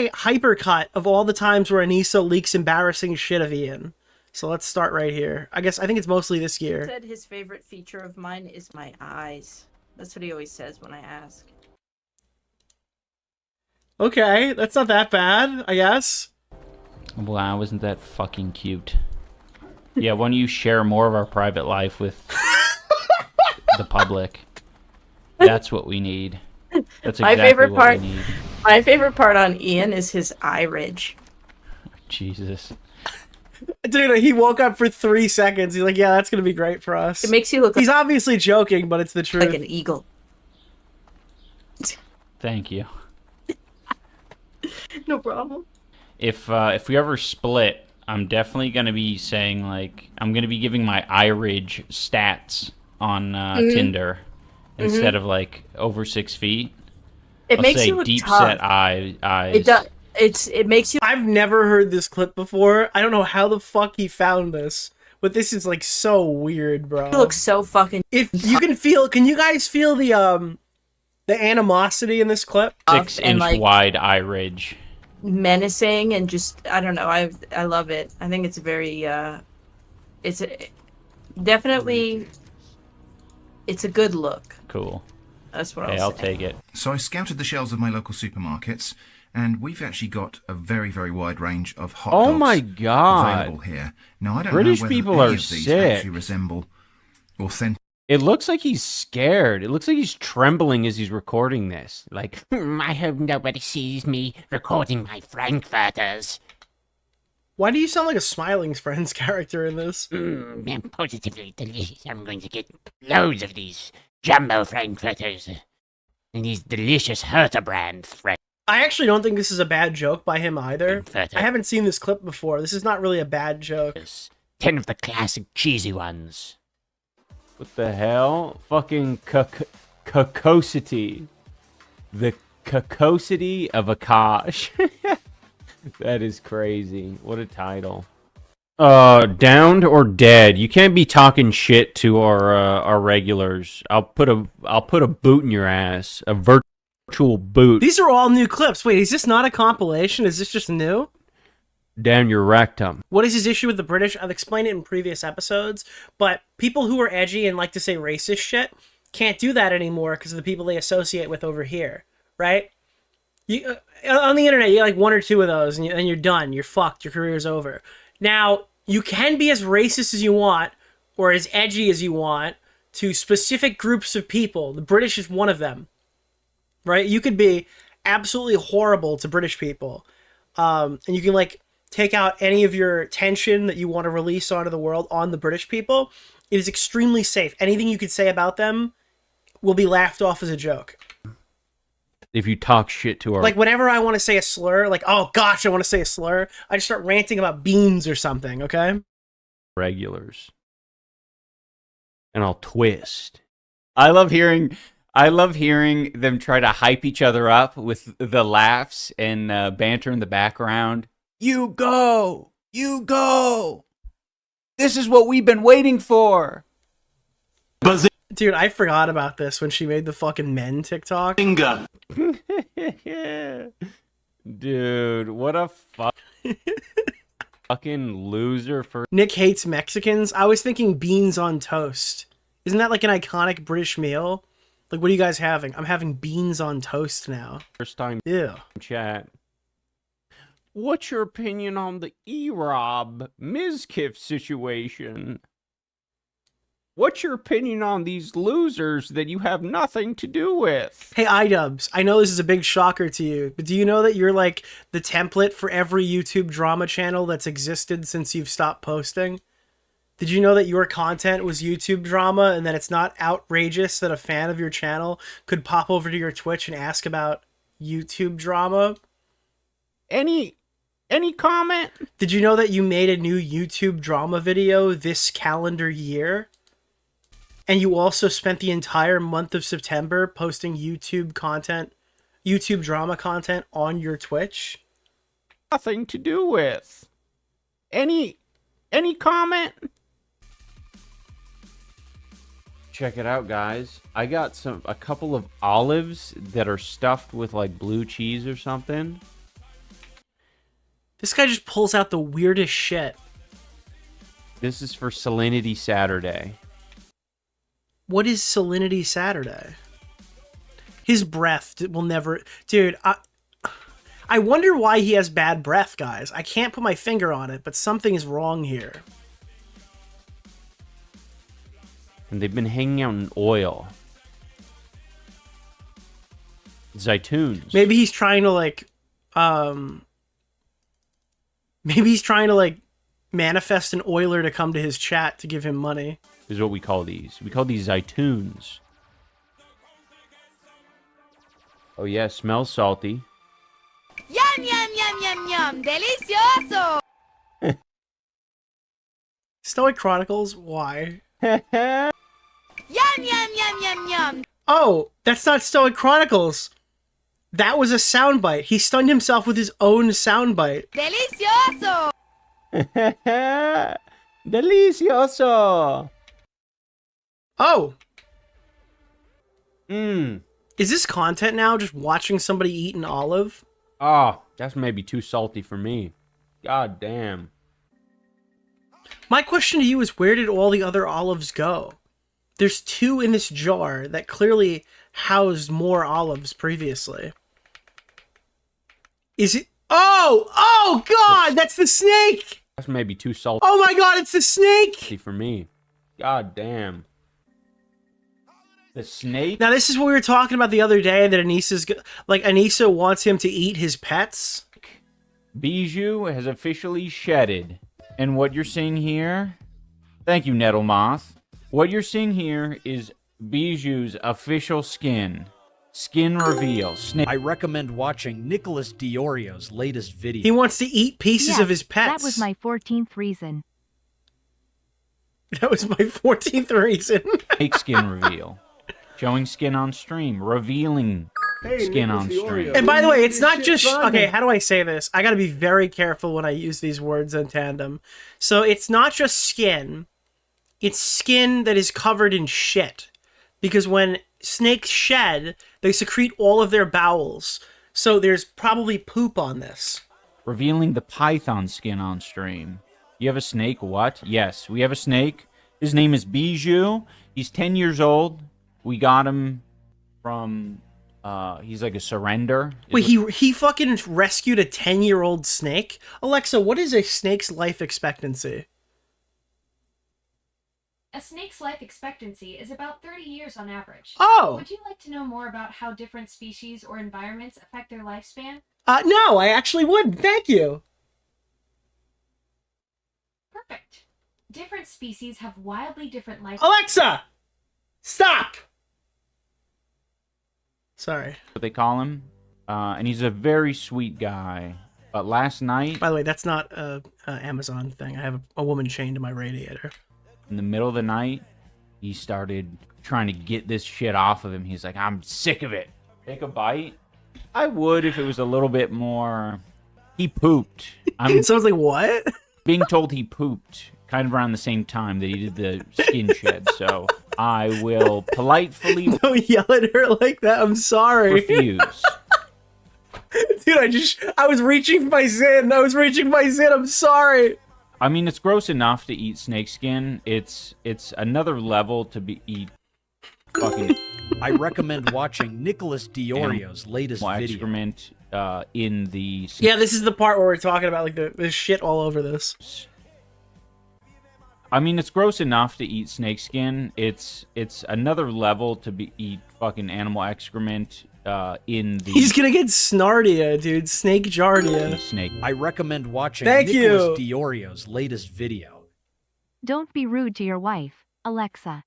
hypercut of all the times where Anisa leaks embarrassing shit of Ian. So let's start right here. I think it's mostly this year. He said his favorite feature of mine is my eyes. That's what he always says when I ask. Okay, that's not that bad, I guess. Wow, isn't that fucking cute? Yeah, why don't you share more of our private life with the public? That's what we need. That's exactly what we need. My favorite part on Ian is his eye ridge. Jesus. Dude, he woke up for 3 seconds. He's like, yeah, that's gonna be great for us. It makes you look He's obviously joking, but it's the truth. like an eagle. Thank you. No problem. If we ever split, I'm definitely gonna be saying like I'm gonna be giving my eye ridge stats on Tinder instead of like over 6 feet. It makes you look deep tough. set eyes. It does. It makes you. I've never heard this clip before. I don't know how the fuck he found this, but this is like so weird, bro. It looks so fucking. If you can you guys feel the animosity in this clip? 6-inch like, wide eye ridge. Menacing and just I don't know. I love it. I think it's very definitely it's a good look. Cool. That's what I'll take it. So I scouted the shelves of my local supermarkets, and we've actually got a very, very wide range of hot dogs my God. available here. Now I don't British know whether people any are of these sick. actually resemble authentic. It looks like he's scared. It looks like he's trembling as he's recording this. Like, I hope nobody sees me recording my frankfurters. Why do you sound like a Smiling Friends character in this? They're positively delicious. I'm going to get loads of these jumbo frankfurters and these delicious Herta brand frankfurters. I actually don't think this is a bad joke by him either. I haven't seen this clip before. This is not really a bad joke. 10 of the classic cheesy ones. what the hell? Fucking cacosity. The cacosity of Akash. That is crazy. What a title. Downed or dead. You can't be talking shit to our regulars. I'll put a boot in your ass. A virtual boot. These are all new clips. Wait, is this not a compilation? Is this just new? Down your rectum. What is his issue with the British? I've explained it in previous episodes, but people who are edgy and like to say racist shit can't do that anymore because of the people they associate with over here, right? You, on the internet, you get like 1 or 2 of those, and you're done. You're fucked. Your career's over. Now, you can be as racist as you want, or as edgy as you want, to specific groups of people. The British is one of them, right? You could be absolutely horrible to British people, and you can, like, take out any of your tension that you want to release onto the world on the British people. It is extremely safe. Anything you could say about them will be laughed off as a joke. If you talk shit to our... Like, whenever I want to say a slur, like, oh gosh, I want to say a slur, I just start ranting about beans or something, okay? Regulars. And I'll twist. I love hearing them try to hype each other up with the laughs and banter in the background. You go! You go! This is what we've been waiting for! Dude, I forgot about this when she made the fucking men TikTok. Dude, what a fucking loser for... Nick hates Mexicans. I was thinking beans on toast. Isn't that like an iconic British meal? Like, what are you guys having? I'm having beans on toast now. First time yeah. Chat. What's your opinion on the E-Rob Mizkif situation? What's your opinion on these losers that you have nothing to do with? Hey, iDubbbz, I know this is a big shocker to you, but do you know that you're like the template for every YouTube drama channel that's existed since you've stopped posting? Did you know that your content was YouTube drama and that it's not outrageous that a fan of your channel could pop over to your Twitch and ask about YouTube drama? Any comment? Did you know that you made a new YouTube drama video this calendar year? And you also spent the entire month of September posting YouTube drama content on your Twitch? Nothing to do with. Any comment? Check it out, guys. I got a couple of olives that are stuffed with like blue cheese or something. This guy just pulls out the weirdest shit. This is for Salinity Saturday. What is Salinity Saturday? His breath will never... Dude, I wonder why he has bad breath, guys. I can't put my finger on it, but something is wrong here. And they've been hanging out in oil. Zaytunes. Maybe he's trying to, like... Maybe he's trying to, like, manifest an oiler to come to his chat to give him money. Is what we call these. We call these Zaytunes. Oh yeah, smells salty. Yum, yum, yum, yum, yum. Delicioso! Stoic Chronicles? Why? Yum, yum, yum, yum, yum. Oh, that's not Stoic Chronicles. That was a soundbite. He stunned himself with his own soundbite. Delicioso! Delicioso! Oh! Mmm. Is this content now, just watching somebody eat an olive? Oh, that's maybe too salty for me. God damn. My question to you is, where did all the other olives go? There's 2 in this jar that clearly housed more olives previously. Is it? Oh! Oh, God! That's the snake! That's maybe too salty. Oh my God, it's the snake! For me. God damn. The snake? Now, this is what we were talking about the other day, that Anisa wants him to eat his pets. Bijou has officially shedded. And what you're seeing here... Thank you, Nettle Moth. What you're seeing here is Bijou's official skin. Skin reveal. Snake. I recommend watching Nicholas DeOrio's latest video. He wants to eat pieces of his pets. That was my 14th reason. That was my 14th reason. Fake skin reveal. Showing skin on stream. Revealing skin on stream. And by the way, it's not just... Okay, how do I say this? I gotta be very careful when I use these words in tandem. So it's not just skin. It's skin that is covered in shit. Because when snakes shed, they secrete all of their bowels. So there's probably poop on this. Revealing the python skin on stream. You have a snake? What? Yes, we have a snake. His name is Bijou. He's 10 years old. We got him from... he's like a surrender. Wait, he fucking rescued a 10-year-old snake? Alexa, what is a snake's life expectancy? A snake's life expectancy is about 30 years on average. Oh! Would you like to know more about how different species or environments affect their lifespan? No, I actually would. Thank you. Perfect. Different species have wildly different life... Alexa! Stop! Sorry. What they call him. And he's a very sweet guy. But last night... By the way, that's not a Amazon thing. I have a woman chained to my radiator. In the middle of the night, he started trying to get this shit off of him. He's like, I'm sick of it. Take a bite? I would if it was a little bit more... He pooped. It sounds like what? Being told he pooped kind of around the same time that he did the skin shed. So I will politely... Don't yell at her like that. I'm sorry. Refuse. Dude, I was reaching for my sin. I'm sorry. I mean, it's gross enough to eat snake skin. It's another level to eat fucking... I recommend watching Nicholas DeOrio's latest video. Excrement in the... Yeah, this is the part where we're talking about like the shit all over this. I mean, it's gross enough to eat snake skin. It's another level to eat fucking animal excrement in the... He's gonna get snardia, dude. Snake jardia. Snake. I recommend watching Thank Nicholas you. DeOrio's latest video. Don't be rude to your wife, Alexa.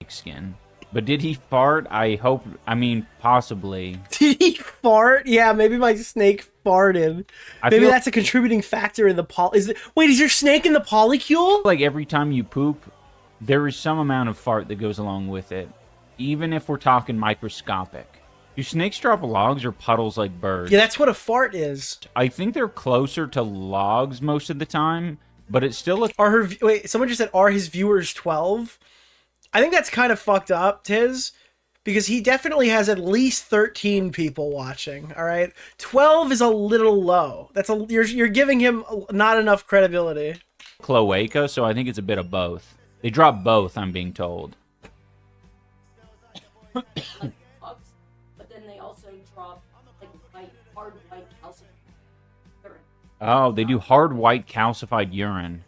Skin. But did he fart? I hope... I mean, possibly. Did he fart? Yeah, maybe my snake farted. Maybe that's a contributing factor in the Wait, is your snake in the polycule? Like every time you poop, there is some amount of fart that goes along with it. Even if we're talking microscopic. Do snakes drop logs or puddles like birds? Yeah, that's what a fart is. I think they're closer to logs most of the time, but it's still a... Wait, someone just said, are his viewers 12? I think that's kind of fucked up, Tiz, because he definitely has at least 13 people watching, all right? 12 is a little low. You're giving him not enough credibility. Cloaca, so I think it's a bit of both. They drop both, I'm being told. But then they also drop like hard white calcified urine. Oh, they do hard white calcified urine.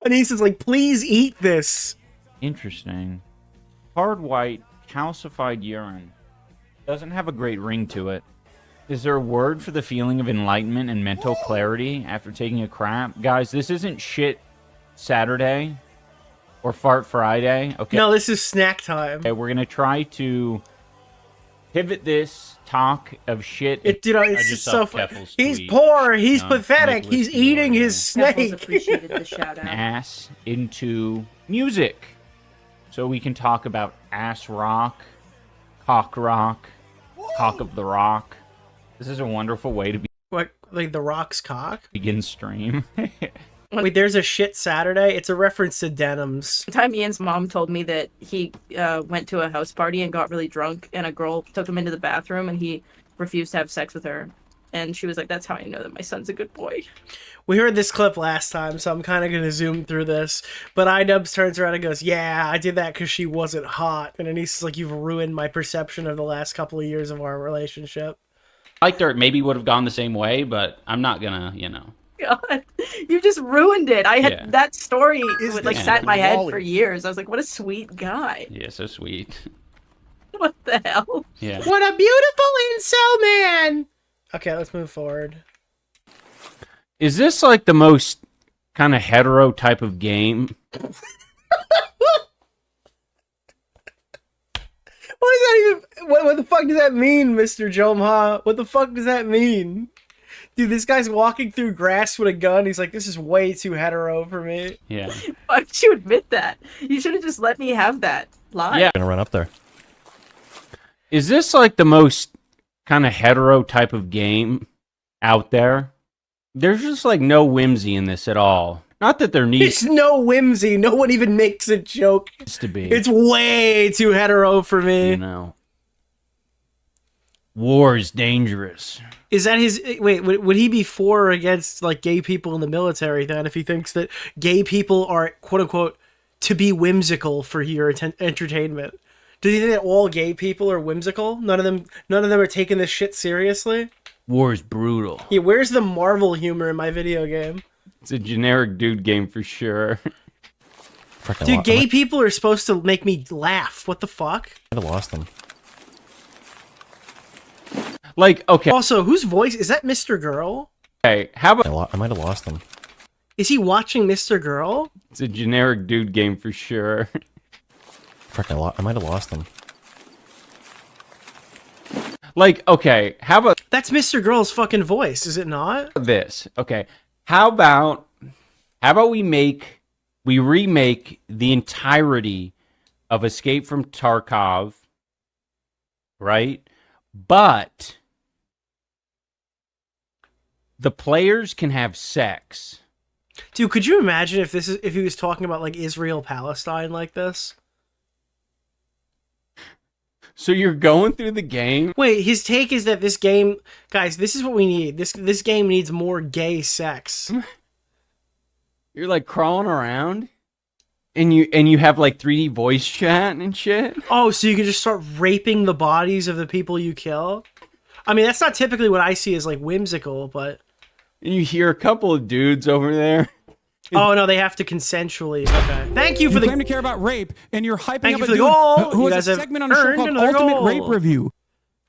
Anisa's like, please eat this. Interesting. Hard white calcified urine. Doesn't have a great ring to it. Is there a word for the feeling of enlightenment and mental clarity after taking a crap? Guys, this isn't shit Saturday or fart Friday. Okay. No, this is snack time. Okay, we're gonna try to pivot this talk of shit. It's just so funny. He's poor. He's pathetic. He's eating his snake. Appreciated the shout out. Ass into music, so we can talk about ass rock, cock rock, cock of the rock. This is a wonderful way to What, like the Rock's cock? begin stream. Wait, there's a shit Saturday? It's a reference to denims. One time Ian's mom told me that he went to a house party and got really drunk, and a girl took him into the bathroom, and he refused to have sex with her. And she was like, that's how I know that my son's a good boy. We heard this clip last time, so I'm kind of going to zoom through this. But iDubbbz turns around and goes, yeah, I did that because she wasn't hot. And Anisa's like, you've ruined my perception of the last couple of years of our relationship. I liked her. It maybe would have gone the same way, but I'm not gonna, God, you just ruined it. I had that story sat in my head for years. I was like, what a sweet guy. Yeah, so sweet. What the hell? Yeah. What a beautiful incel man! Okay, let's move forward. Is this like the most kind of hetero type of game? What does that even... What the fuck does that mean, Mr. Jomha? What the fuck does that mean? Dude, this guy's walking through grass with a gun. He's like, this is way too hetero for me. Yeah. Why would you admit that? You should have just let me have that live. Yeah. Gonna run up there. Is this like the most kind of hetero type of game out there? There's just like no whimsy in this at all. Not that there needs It's no whimsy. No one even makes a joke. to be. It's way too hetero for me. You know. War is dangerous. Is that his... Wait, would he be for or against, like, gay people in the military, then, if he thinks that gay people are, quote-unquote, to be whimsical for your entertainment? Do you think that all gay people are whimsical? None of them are taking this shit seriously? War is brutal. Yeah, where's the Marvel humor in my video game? It's a generic dude game for sure. Dude, gay people are supposed to make me laugh. What the fuck? I lost them. Like, okay. Also, whose voice... Is that Mr. Girl? Hey, how about... I might have lost them. Is he watching Mr. Girl? It's a generic dude game for sure. I might have lost them. Like, okay, how about... That's Mr. Girl's fucking voice, is it not? This, okay. How about we remake the entirety of Escape from Tarkov, right? But the players can have sex. Dude, could you imagine if he was talking about like Israel Palestine like this? So you're going through the game? Wait, his take is that this game, guys, this is what we need. This game needs more gay sex. You're like crawling around and you have like 3D voice chat and shit? Oh, so you can just start raping the bodies of the people you kill? I mean, that's not typically what I see as like whimsical, but You hear a couple of dudes over there. Oh no, they have to consensually. Okay. Thank you for the claim to care about rape, and you're hyping Thank up you a for the dude goal. who You has guys a have segment on a show earned called another Ultimate goal. Rape Review.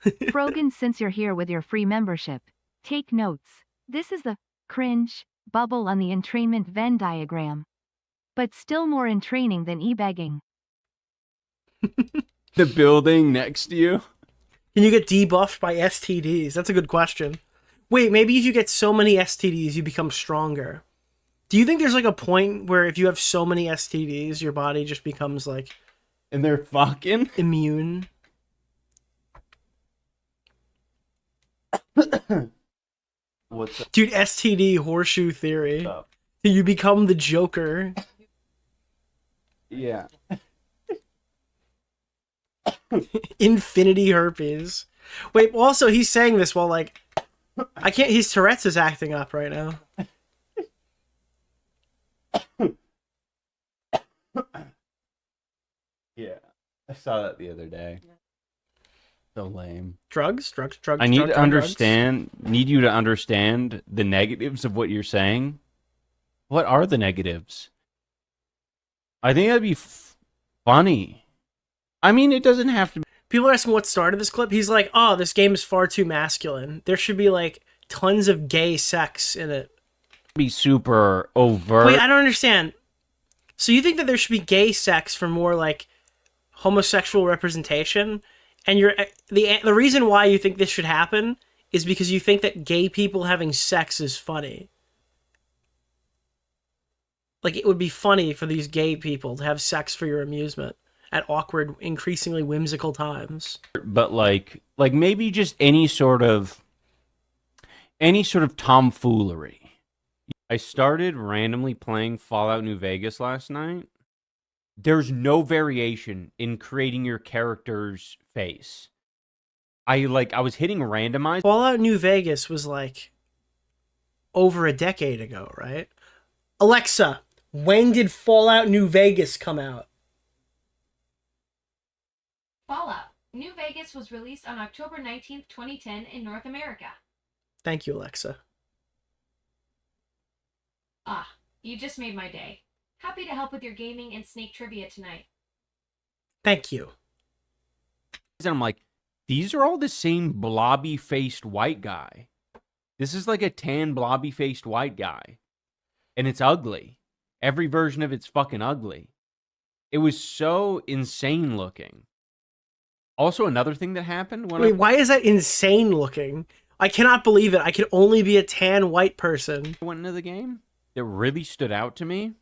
Frogan, since you're here with your free membership, take notes. This is the cringe bubble on the entrainment Venn diagram. But still more entraining than e-begging. The building next to you. Can you get debuffed by STDs? That's a good question. Wait, maybe if you get so many STDs, you become stronger. Do you think there's like a point where if you have so many STDs, your body just becomes like... And they're fucking? Immune? What's up? Dude, STD horseshoe theory. You become the Joker. Yeah. Infinity herpes. Wait, also he's saying this while like I can't. His Tourette's is acting up right now. Yeah, I saw that the other day. So lame. Drugs. I need to understand. Need you to understand the negatives of what you're saying. What are the negatives? I think that'd be funny. I mean, it doesn't have to be. People are asking what started this clip. He's like, "Oh, this game is far too masculine. There should be like tons of gay sex in it." Be super overt. Wait, I don't understand. So you think that there should be gay sex for more like homosexual representation? And you're the reason why you think this should happen is because you think that gay people having sex is funny. Like, it would be funny for these gay people to have sex for your amusement at awkward, increasingly whimsical times. But like maybe just any sort of tomfoolery. I started randomly playing Fallout New Vegas last night. There's no variation in creating your character's face. I was hitting randomize. Fallout New Vegas was like over a decade ago, right? Alexa, when did Fallout New Vegas come out? Fallout New Vegas was released on October 19th, 2010 in North America. Thank you, Alexa. Ah, you just made my day. Happy to help with your gaming and snake trivia tonight. Thank you. And I'm like, these are all the same blobby-faced white guy. This is like a tan blobby-faced white guy. And it's ugly. Every version of it's fucking ugly. It was so insane looking. Also, another thing that happened when Wait, why is that insane looking? I cannot believe it. I can only be a tan white person. I went into the game that really stood out to me.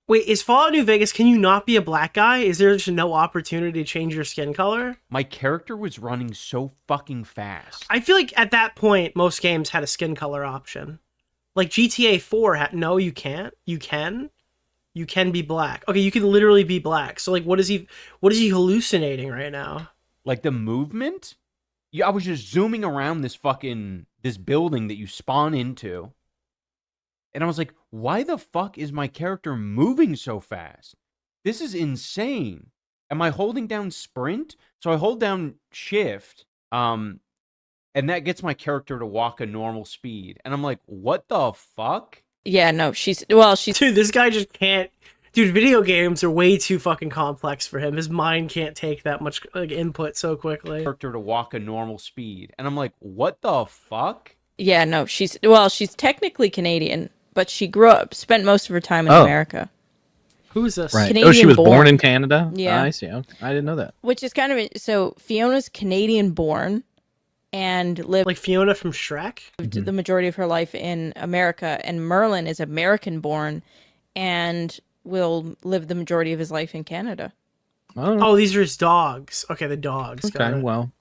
Wait, is Fallout New Vegas, can you not be a black guy? Is there just no opportunity to change your skin color? My character was running so fucking fast. I feel like at that point, most games had a skin color option. Like GTA 4 had, no, you can't. You can be black. Okay, you can literally be black. So like, what is he hallucinating right now? Like the movement? Yeah, I was just zooming around this building that you spawn into. And I was like, why the fuck is my character moving so fast? This is insane. Am I holding down sprint? So I hold down shift, and that gets my character to walk a normal speed. And I'm like, what the fuck? Yeah, no, she's... Dude, this guy just can't... Dude, video games are way too fucking complex for him. His mind can't take that much like input so quickly. Character to walk a normal speed. And I'm like, what the fuck? Yeah, no, she's technically Canadian, but she spent most of her time in America. Who's this? Right. Canadian she was born born in Canada? Yeah. I see. I didn't know that. Which is kind of... So, Fiona's Canadian born and lived... Like Fiona from Shrek? The majority of her life in America, and Merlin is American born and will live the majority of his life in Canada. Oh, these are his dogs. Okay, the dogs. Okay, well,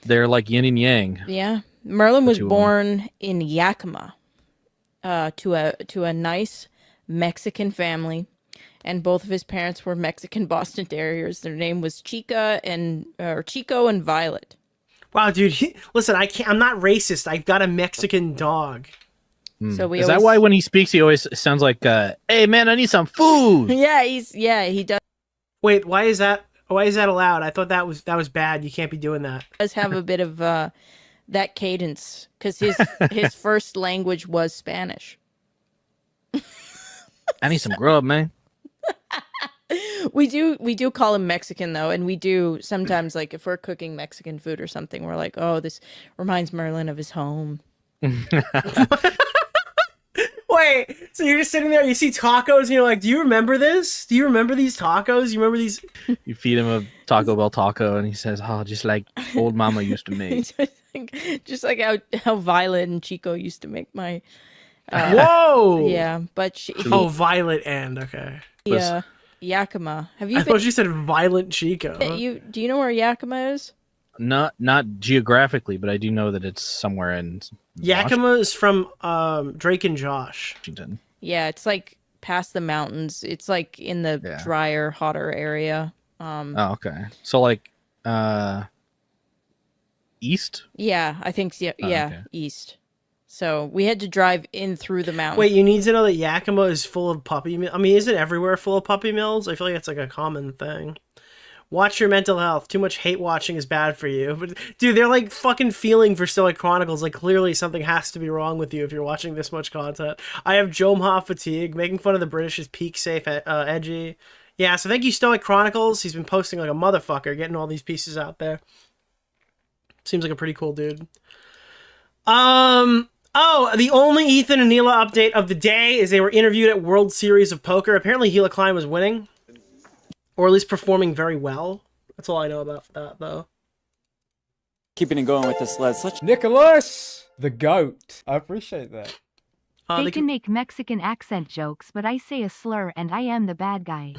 they're like yin and yang. Yeah. Merlin was born in Yakima to a nice Mexican family, and both of his parents were Mexican Boston Terriers. Their name was Chico and Violet. Wow, dude. Listen, I'm not racist. I've got a Mexican dog. So Is that why when he speaks he always sounds like, "Hey man, I need some food"? Yeah, he does. Wait, why is that allowed? I thought that was bad. You can't be doing that. Does have a bit of that cadence because his first language was Spanish. I need some grub, man. We do call him Mexican though, and we do sometimes, like, if we're cooking Mexican food or something, we're like, oh, this reminds Merlin of his home. Wait, so you're just sitting there, you see tacos, and you're like, do you remember this? Do you remember these tacos? You remember these? You feed him a Taco Bell taco, and he says, "Oh, just like old mama used to make." Just like how Violet and Chico used to make my. Whoa! Yeah, but Violet and okay. Yeah, Yakima. Have you? I thought you said Violent Chico. Do you know where Yakima is? Not geographically, but I do know that it's somewhere in Yakima is from Drake and Josh. Washington. Yeah, it's like past the mountains. It's like in the drier, hotter area. Oh, okay. So like east? Yeah, I think so. Yeah, okay. East. So we had to drive in through the mountains. Wait, you need to know that Yakima is full of puppy mills. I mean, isn't everywhere full of puppy mills? I feel like it's like a common thing. Watch your mental health. Too much hate watching is bad for you. But dude, they're like fucking feeling for Stoic Chronicles. Like clearly something has to be wrong with you if you're watching this much content. I have Jomha fatigue. Making fun of the British is peak safe, edgy. Yeah, so thank you, Stoic Chronicles. He's been posting like a motherfucker, getting all these pieces out there. Seems like a pretty cool dude. Oh, the only Ethan and Neela update of the day is they were interviewed at World Series of Poker. Apparently, Hila Klein was winning. Or at least performing very well. That's all I know about that, though. Keeping it going with this, let's Nicholas, the goat. I appreciate that. They can make Mexican accent jokes, but I say a slur and I am the bad guy.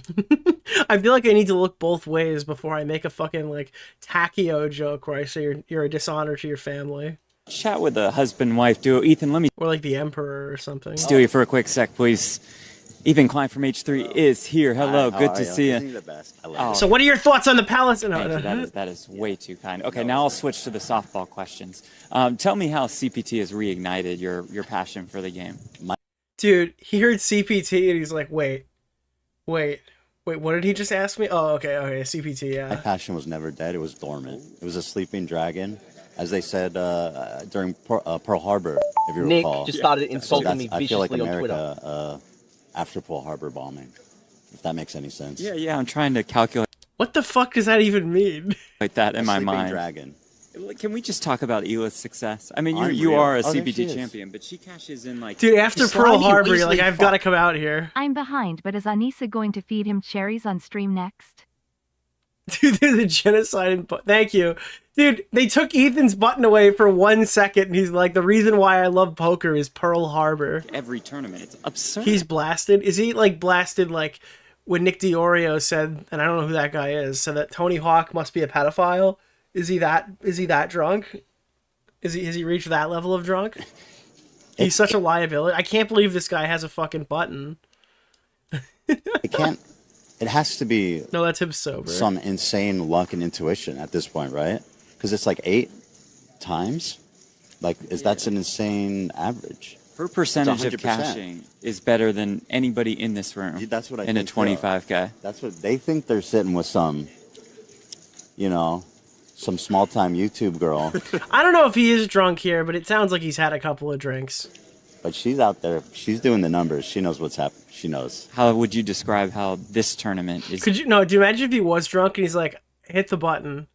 I feel like I need to look both ways before I make a fucking, like, Takio joke where I say you're a dishonor to your family. chat with a husband-wife duo. Ethan, let me... Or like the Emperor or something. Steal you for a quick sec, please. Ethan Klein from H3 is here. Hello, good to see you. The best. I love So what are your thoughts on the palace? No, Thank you. That is way too kind. Okay, now I'll switch to the softball questions. Tell me how CPT has reignited your passion for the game. Dude, he heard CPT and he's like, wait, what did he just ask me? Oh, okay, CPT, yeah. My passion was never dead. It was dormant. It was a sleeping dragon. As they said during Pearl Harbor, if you Nick recall. just started insulting me I feel like viciously on America after Pearl Harbor bombing, if that makes any sense. Yeah, I'm trying to calculate What the fuck does that even mean? like that in my Sleeping mind. dragon. Can we just talk about Hila's success? I mean, you Unreal. are a Oh, there she CPT is. champion, but she cashes in like... Dude, after Pearl Harbor, you're like, I've got to come out here. I'm behind, but is Anisa going to feed him cherries on stream next? Dude, there's a genocide. Thank you. Dude, they took Ethan's button away for 1 second, and he's like, the reason why I love poker is Pearl Harbor. Every tournament. It's absurd. He's blasted. Is he, like, blasted, like, when Nick DeOrio said, and I don't know who that guy is, said that Tony Hawk must be a pedophile? Is he that drunk? Has he reached that level of drunk? He's such a liability. I can't believe this guy has a fucking button. It can't. It has to be. No, that's him sober. Some insane luck and intuition at this point, right? Because it's like 8 times. Like, that's an insane average. Her percentage of 100%. cashing is better than anybody in this room. That's what I in a think, 25K. That's what they think. They're sitting with some, some small-time YouTube girl. I don't know if he is drunk here, but it sounds like he's had a couple of drinks. But she's out there. She's doing the numbers. She knows what's happening. She knows. How would you describe how this tournament is? Do you imagine if he was drunk and he's like, hit the button?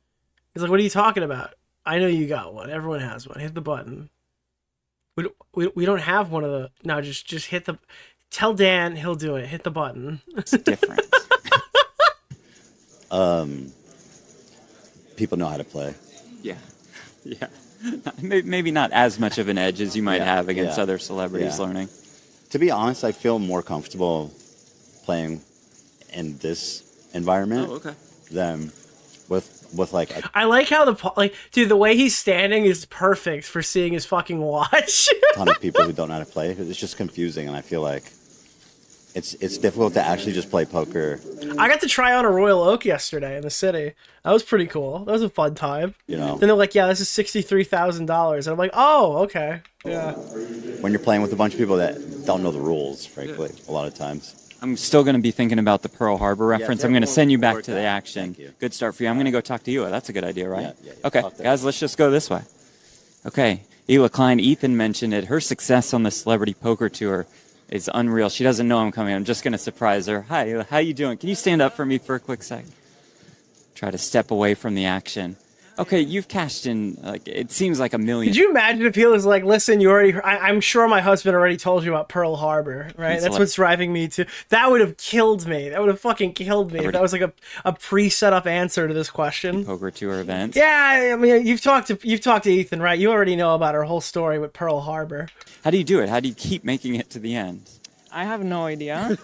He's like, what are you talking about? I know you got one. Everyone has one. Hit the button. We don't have one of the... No, just hit the... Tell Dan he'll do it. Hit the button. It's different. People know how to play. Yeah. Maybe not as much of an edge as you might have against other celebrities learning. To be honest, I feel more comfortable playing in this environment than with like I like how dude, the way he's standing is perfect for seeing his fucking watch. a ton of people who don't know how to play. It's just confusing, and I feel like it's difficult to actually just play poker. I got to try on a Royal Oak yesterday in the city. That was pretty cool. That was a fun time. Then they're like, yeah, this is $63,000. And I'm like, oh, okay. Yeah. When you're playing with a bunch of people that don't know the rules, frankly, a lot of times. I'm still going to be thinking about the Pearl Harbor reference. I'm going to send you back to the action. Good start for you. I'm going to go talk to you. That's a good idea, right? Okay, guys, let's just go this way. Okay, Ela Klein, Ethan mentioned it. Her success on the Celebrity Poker Tour is unreal. She doesn't know I'm coming. I'm just going to surprise her. Hi, Ela, how you doing? Can you stand up for me for a quick sec? Try to step away from the action. Okay, you've cashed in, like, it seems like $1 million. Could you imagine if he was like, listen, I'm sure my husband already told you about Pearl Harbor, right? That's what's driving me to... That would have killed me. That would have fucking killed me if that was like a pre-set up answer to this question. Poker Tour events. Yeah, I mean, you've talked to Ethan, right? You already know about our whole story with Pearl Harbor. How do you do it? How do you keep making it to the end? I have no idea.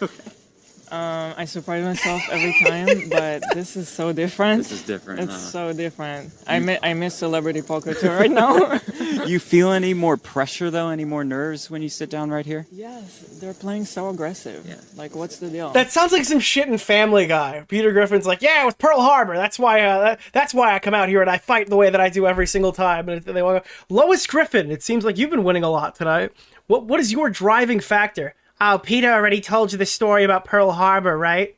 I surprise myself every time, but this is so different. This is different. It's so different. I miss Celebrity Poker Tour right now. You feel any more pressure, though? Any more nerves when you sit down right here? Yes, they're playing so aggressive. Yeah. Like, what's the deal? That sounds like some shit in Family Guy. Peter Griffin's like, yeah, with Pearl Harbor. That's why I come out here and I fight the way that I do every single time. And they walk. Lois Griffin. It seems like you've been winning a lot tonight. What is your driving factor? Oh, Peter already told you the story about Pearl Harbor, right?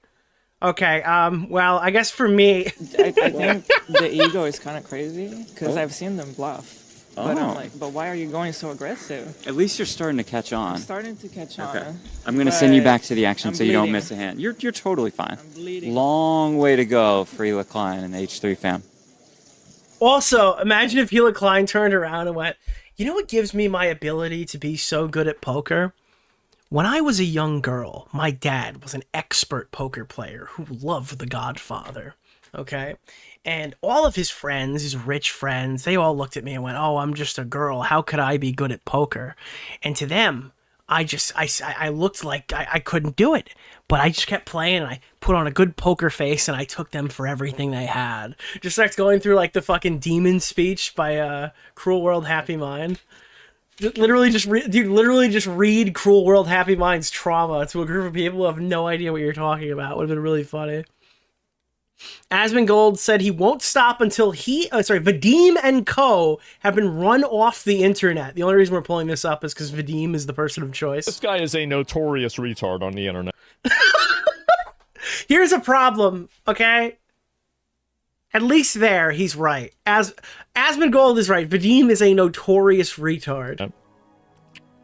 Okay, well, I guess for me... I think the ego is kind of crazy, because I've seen them bluff. But I'm like, but why are you going so aggressive? At least you're starting to catch on. I'm starting to catch on. Okay. I'm going to send you back to the action so you don't miss a hand. You're totally fine. I'm bleeding. Long way to go for Ela Klein and the H3 fam. Also, imagine if Ela Klein turned around and went, you know what gives me my ability to be so good at poker? When I was a young girl, my dad was an expert poker player who loved The Godfather, okay? And all of his friends, his rich friends, they all looked at me and went, oh, I'm just a girl. How could I be good at poker? And to them, I looked like I couldn't do it. But I just kept playing and I put on a good poker face and I took them for everything they had. Just starts going through like the fucking demon speech by Cruel World Happy Mind. Literally just read Cruel World Happy Mind's trauma to a group of people who have no idea what you're talking about. Would have been really funny. Asmongold said he won't stop until Vadim and Co. have been run off the internet. The only reason we're pulling this up is because Vadim is the person of choice. This guy is a notorious retard on the internet. Here's a problem, okay? At least there, he's right. Asmongold is right. Vadim is a notorious retard.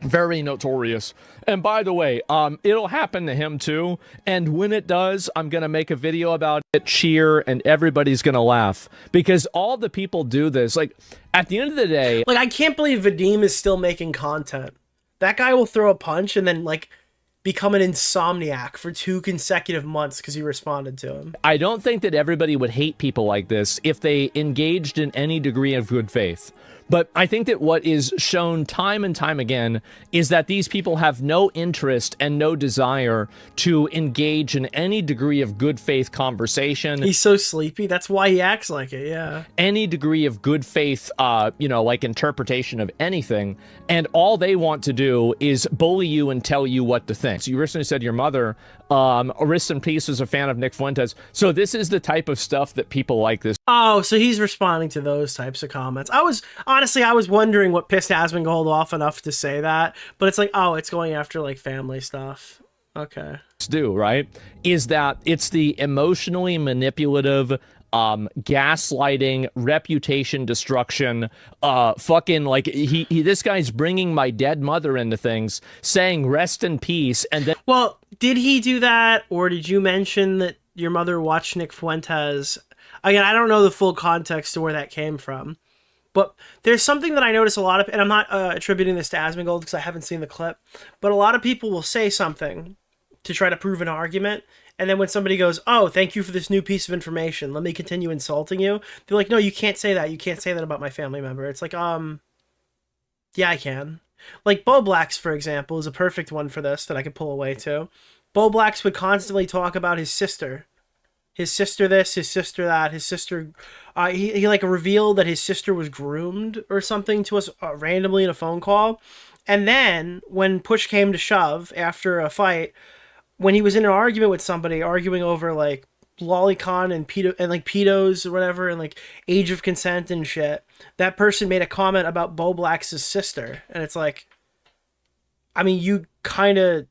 Very notorious. And by the way, it'll happen to him too. And when it does, I'm going to make a video about it, cheer, and everybody's going to laugh. Because all the people do this. Like, at the end of the day... Like, I can't believe Vadim is still making content. That guy will throw a punch and then, like, become an insomniac for 2 consecutive months because he responded to him. I don't think that everybody would hate people like this if they engaged in any degree of good faith. But I think that what is shown time and time again is that these people have no interest and no desire to engage in any degree of good faith conversation. He's so sleepy. That's why he acts like it, yeah. Any degree of good faith, like interpretation of anything. And all they want to do is bully you and tell you what to think. So you recently said your mother, Rest in Peace, is a fan of Nick Fuentes. So this is the type of stuff that people like this. Oh, so he's responding to those types of comments. I was wondering what pissed Asmongold off enough to say that, but it's like, oh, it's going after like family stuff. Okay. Do, right? Is that it's the emotionally manipulative, gaslighting, reputation destruction, fucking like this guy's bringing my dead mother into things, saying rest in peace, and then... Well, did he do that, or did you mention that your mother watched Nick Fuentes? Again, I don't know the full context to where that came from, but there's something that I notice a lot of, and I'm not attributing this to Asmongold because I haven't seen the clip, but a lot of people will say something to try to prove an argument, and then when somebody goes, oh, thank you for this new piece of information, let me continue insulting you, they're like, no, you can't say that. You can't say that about my family member. It's like, yeah, I can. Like, Bo Blacks, for example, is a perfect one for this that I could pull away to. Bo Blacks would constantly talk about his sister. His sister this, his sister that, his sister... he like revealed that his sister was groomed or something to us randomly in a phone call. And then, when push came to shove after a fight, when he was in an argument with somebody, arguing over like lolicon and pedos or whatever, and like age of consent and shit, that person made a comment about Bo Blacks' sister. And it's like, I mean, you kind of...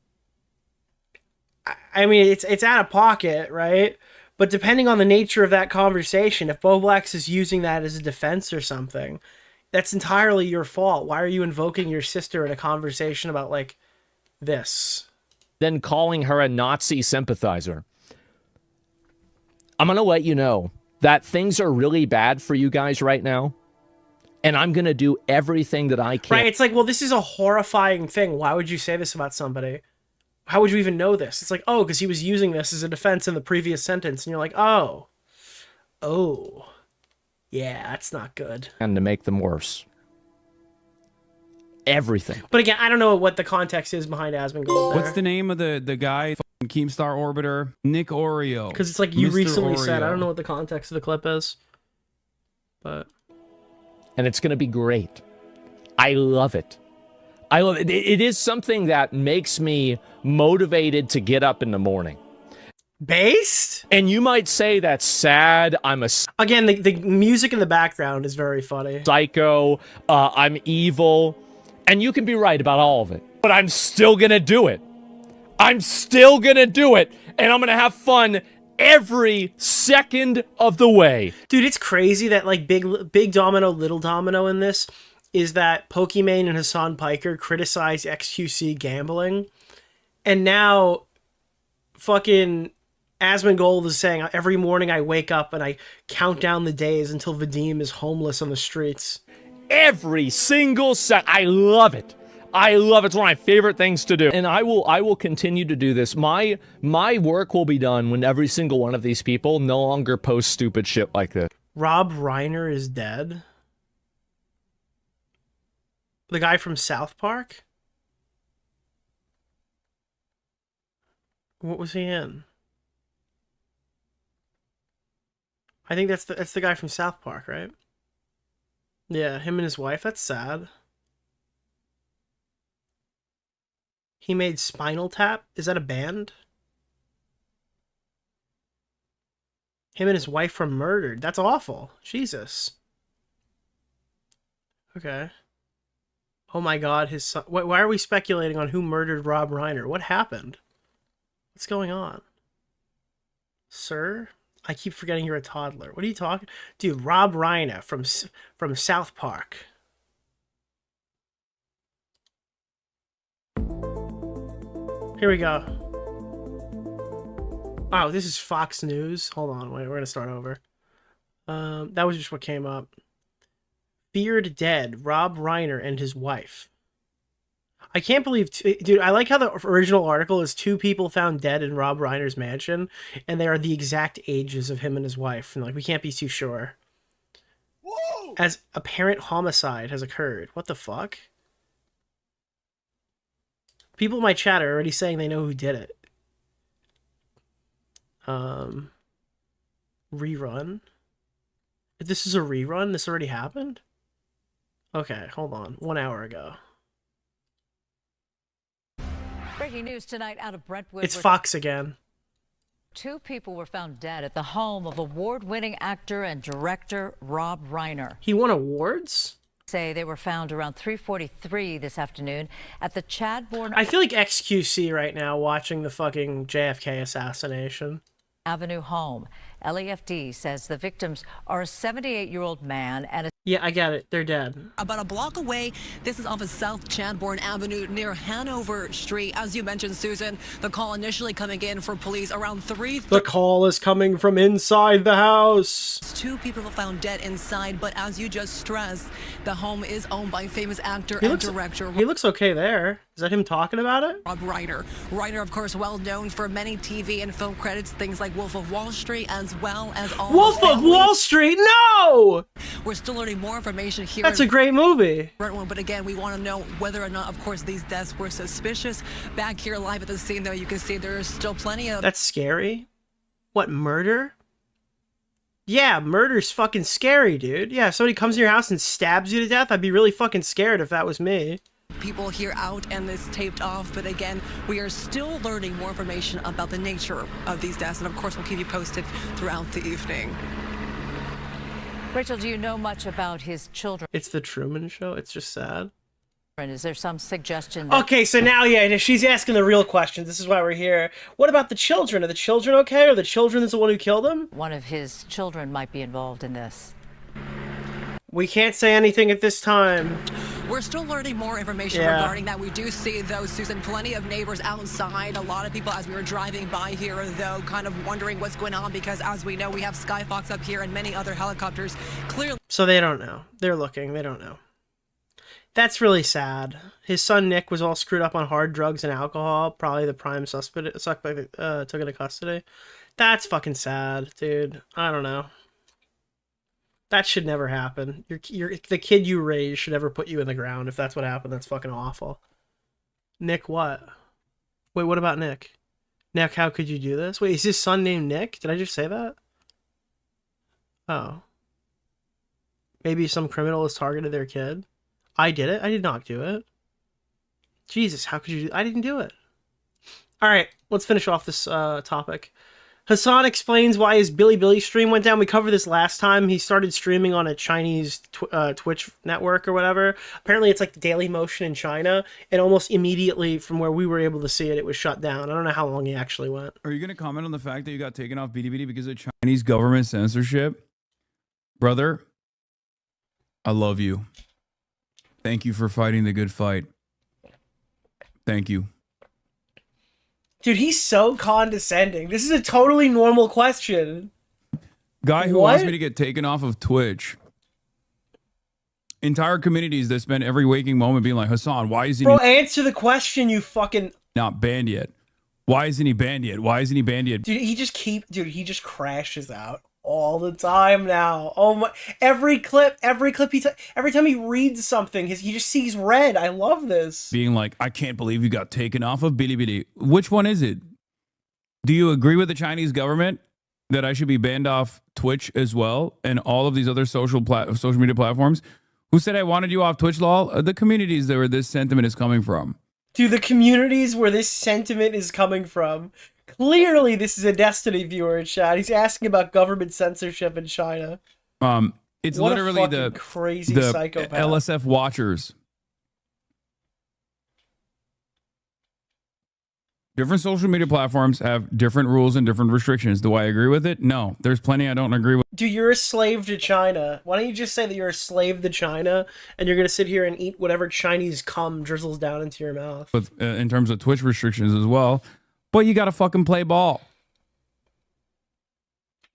I mean, it's out of pocket, right? But depending on the nature of that conversation, if Bo Blacks is using that as a defense or something, That's entirely your fault. Why are you invoking your sister in a conversation about, like, this? Then calling her a Nazi sympathizer. I'm going to let you know that things are really bad for you guys right now. And I'm going to do everything that I can. Right, it's like, well, this is a horrifying thing. Why would you say this about somebody? How would you even know this? It's like, oh, because he was using this as a defense in the previous sentence. And you're like, oh. Yeah, that's not good. And to make them worse. Everything. But again, I don't know what the context is behind Asmongold there. What's the name of the guy? Keemstar Orbiter? Nick Oreo. Because it's like you Mr. recently Oreo. said. I don't know what the context of the clip is. But... And it's going to be great. I love it. I love it. It is something that makes me motivated to get up in the morning. Based? And you might say that's sad. Again, the music in the background is very funny. Psycho. I'm evil. And you can be right about all of it. But I'm still going to do it. I'm still going to do it. And I'm going to have fun every second of the way. Dude, it's crazy that, like, Big Domino, Little Domino in this is that Pokimane and Hassan Piker criticize XQC gambling. And now fucking Asmongold is saying, every morning I wake up and I count down the days until Vadim is homeless on the streets. Every single second. I love it. I love it. It's one of my favorite things to do. And I will continue to do this. My work will be done when every single one of these people no longer post stupid shit like this. Rob Reiner is dead? The guy from South Park? What was he in? I think that's the guy from South Park, right? Yeah, him and his wife. That's sad. He made Spinal Tap. Is that a band? Him and his wife were murdered. That's awful. Jesus. Okay. Oh my god, his son... Why are we speculating on who murdered Rob Reiner? What happened? What's going on? Sir? I keep forgetting you're a toddler. What are you talking... Dude, Rob Reiner from South Park. Here we go. Oh, this is Fox News. Hold on, wait, we're gonna start over. That was just what came up. Feared dead, Rob Reiner and his wife. I can't believe... Dude, I like how the original article is 2 people found dead in Rob Reiner's mansion, and they are the exact ages of him and his wife. And, like, we can't be too sure. Whoa! As apparent homicide has occurred. What the fuck? People in my chat are already saying they know who did it. Rerun? If this is a rerun, this already happened? Okay, hold on. 1 hour ago. Breaking news tonight out of Brentwood. It's Fox again. 2 people were found dead at the home of award-winning actor and director Rob Reiner. He won awards? Say they were found around 3:43 this afternoon at the Chadbourne I feel like XQC right now watching the fucking JFK assassination. Avenue home. LAFD says the victims are a 78-year-old man and a... Yeah, I get it. They're dead. About a block away, this is off of South Chadbourne Avenue near Hanover Street. As you mentioned, Susan, the call initially coming in for police around 3. The call is coming from inside the house. 2 people were found dead inside, but as you just stressed, the home is owned by famous actor director. He looks okay there. Is that him talking about it? Rob Reiner. Reiner, of course, well known for many TV and film credits, things like Wolf of Wall Street, as well as all Wolf of Wall Street. No! We're still learning more information here. That's a great movie. But again, we want to know whether or not, of course, these deaths were suspicious. Back here live at the scene, though, you can see there's still plenty of... That's scary. What, murder? Yeah, murder's fucking scary, dude. Yeah, if somebody comes in your house and stabs you to death, I'd be really fucking scared if that was me. People here out and this taped off, but again, we are still learning more information about the nature of these deaths, and of course, we'll keep you posted throughout the evening. Rachel, do you know much about his children? It's the Truman Show. It's just sad. Is there some suggestion that... Okay, so now, yeah, she's asking the real questions. This is why we're here. What about the children? Are the children okay? Are the children the one who killed him? One of his children might be involved in this. We can't say anything at this time. We're still learning more information regarding that. We do see, though, Susan, plenty of neighbors outside. A lot of people, as we were driving by here, though, kind of wondering what's going on because, as we know, we have Skyfox up here and many other helicopters. Clearly. So they don't know. They're looking. They don't know. That's really sad. His son Nick was all screwed up on hard drugs and alcohol. Probably the prime suspect took into custody. That's fucking sad, dude. I don't know. That should never happen. The kid you raised should never put you in the ground. If that's what happened, that's fucking awful. Nick what? Wait, what about Nick? Nick, how could you do this? Wait, is his son named Nick? Did I just say that? Oh. Maybe some criminal has targeted their kid? I did it? I did not do it. Jesus, how could you do I didn't do it. Alright, let's finish off this topic. Hassan explains why his Bilibili stream went down. We covered this last time. He started streaming on a Chinese Twitch network or whatever. Apparently it's like Daily Motion in China, and almost immediately from where we were able to see it, it was shut down. I don't know how long he actually went. Are you going to comment on the fact that you got taken off Bilibili because of Chinese government censorship? Brother, I love you. Thank you for fighting the good fight. Thank you. Dude, he's so condescending. This is a totally normal question. Guy who wants me to get taken off of Twitch. Entire communities that spend every waking moment being like, Hassan, why is he answer the question, you fucking not banned yet? Why isn't he banned yet? Why isn't he banned yet? Dude, he just crashes out all the time now. Oh my, every time he reads something, he just sees red. I love this. Being like, I can't believe you got taken off of Bilibili. Which one is it? Do you agree with the Chinese government that I should be banned off Twitch as well and all of these other social media platforms? Who said I wanted you off Twitch, lol? The communities that where this sentiment is coming from. Dude, the communities where this sentiment is coming from. Clearly, this is a Destiny viewer in chat. He's asking about government censorship in China. It's what literally the crazy the psychopath. LSF watchers. Different social media platforms have different rules and different restrictions. Do I agree with it? No. There's plenty I don't agree with. Dude, you're a slave to China. Why don't you just say that you're a slave to China and you're going to sit here and eat whatever Chinese cum drizzles down into your mouth? In terms of Twitch restrictions as well. But you got to fucking play ball.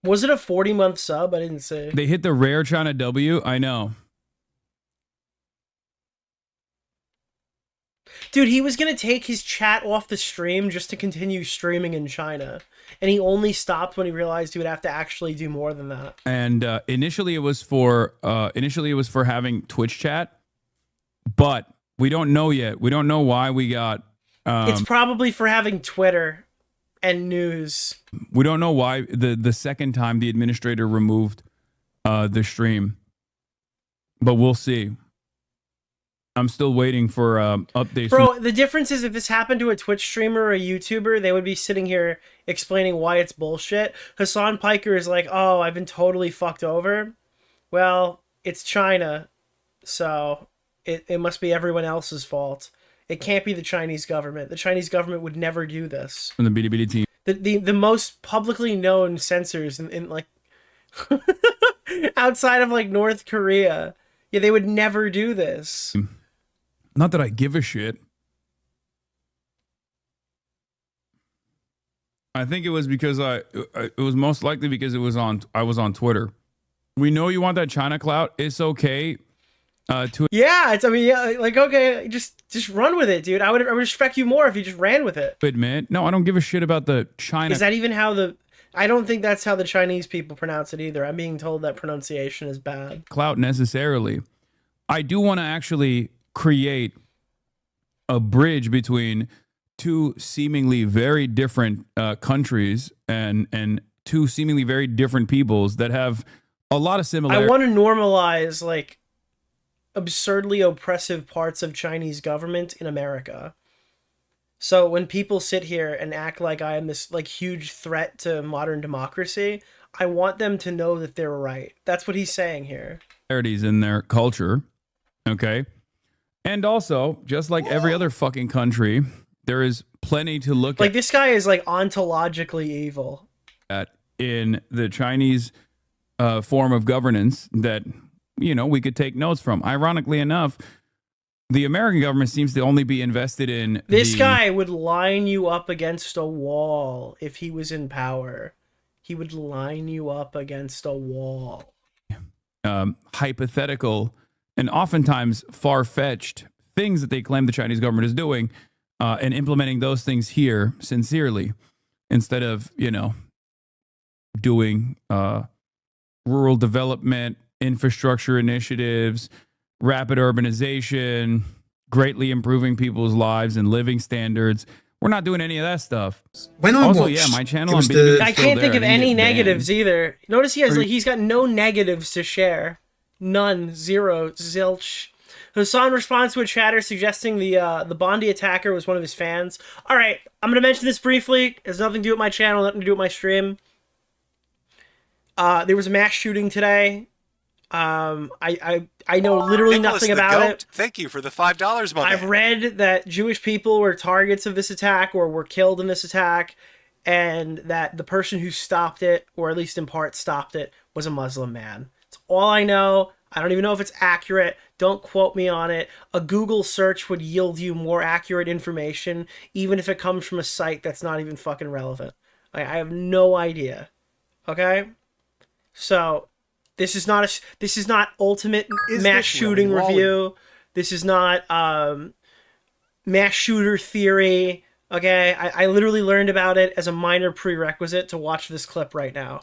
Was it a 40-month sub? I didn't see. They hit the rare China W. I know. Dude, he was going to take his chat off the stream just to continue streaming in China. And he only stopped when he realized he would have to actually do more than that. And initially it was for having Twitch chat, but we don't know yet. We don't know why we got it's probably for having Twitter and news. We don't know why the second time the administrator removed the stream, but we'll see. I'm still waiting for updates. Bro, the difference is if this happened to a Twitch streamer or a YouTuber, they would be sitting here explaining why it's bullshit. Hassan Piker is like, oh, I've been totally fucked over. Well, it's China, so it must be everyone else's fault. It can't be the Chinese government. The Chinese government would never do this. From the Bilibili team. The most publicly known censors in like outside of like North Korea. Yeah, they would never do this. Not that I give a shit. I think it was because it was most likely because I was on Twitter. We know you want that China clout. It's okay. Okay, just run with it, dude. I would respect you more if you just ran with it. Admit, no, I don't give a shit about the China. Is that even how I don't think that's how the Chinese people pronounce it either. I'm being told that pronunciation is bad. Clout necessarily. I do want to actually create a bridge between two seemingly very different countries and two seemingly very different peoples that have a lot of similarities. I want to normalize like absurdly oppressive parts of Chinese government in America. So when people sit here and act like I am this like huge threat to modern democracy, I want them to know that they're right. That's what he's saying here. In their culture, okay? And also, just like every other fucking country, there is plenty to look at. Like this guy is like ontologically evil. In the Chinese form of governance that we could take notes from. Ironically enough, the American government seems to only be invested in This guy would line you up against a wall if he was in power. He would line you up against a wall. Hypothetical and oftentimes far-fetched things that they claim the Chinese government is doing, and implementing those things here sincerely, instead of doing rural development, infrastructure initiatives, rapid urbanization, greatly improving people's lives and living standards. We're not doing any of that stuff. When I also, watched, yeah, my channel it was on Bilibili is I still can't think there. of I didn't any get banned. negatives either. Notice he's got no negatives to share. None. Zero. Zilch. Hassan responds to a chatter suggesting the Bondi attacker was one of his fans. All right, I'm going to mention this briefly. It has nothing to do with my channel, nothing to do with my stream. There was a mass shooting today. I know literally Nicholas nothing the about Goat, it. Thank you for the $5, my I've man. read that Jewish people were targets of this attack or were killed in this attack, and that the person who stopped it, or at least in part stopped it, was a Muslim man. That's all I know. I don't even know if it's accurate. Don't quote me on it. A Google search would yield you more accurate information, even if it comes from a site that's not even fucking relevant. I have no idea. Okay? So, this is not ultimate mass shooting review. This is not mass shooter theory. Okay? I literally learned about it as a minor prerequisite to watch this clip right now.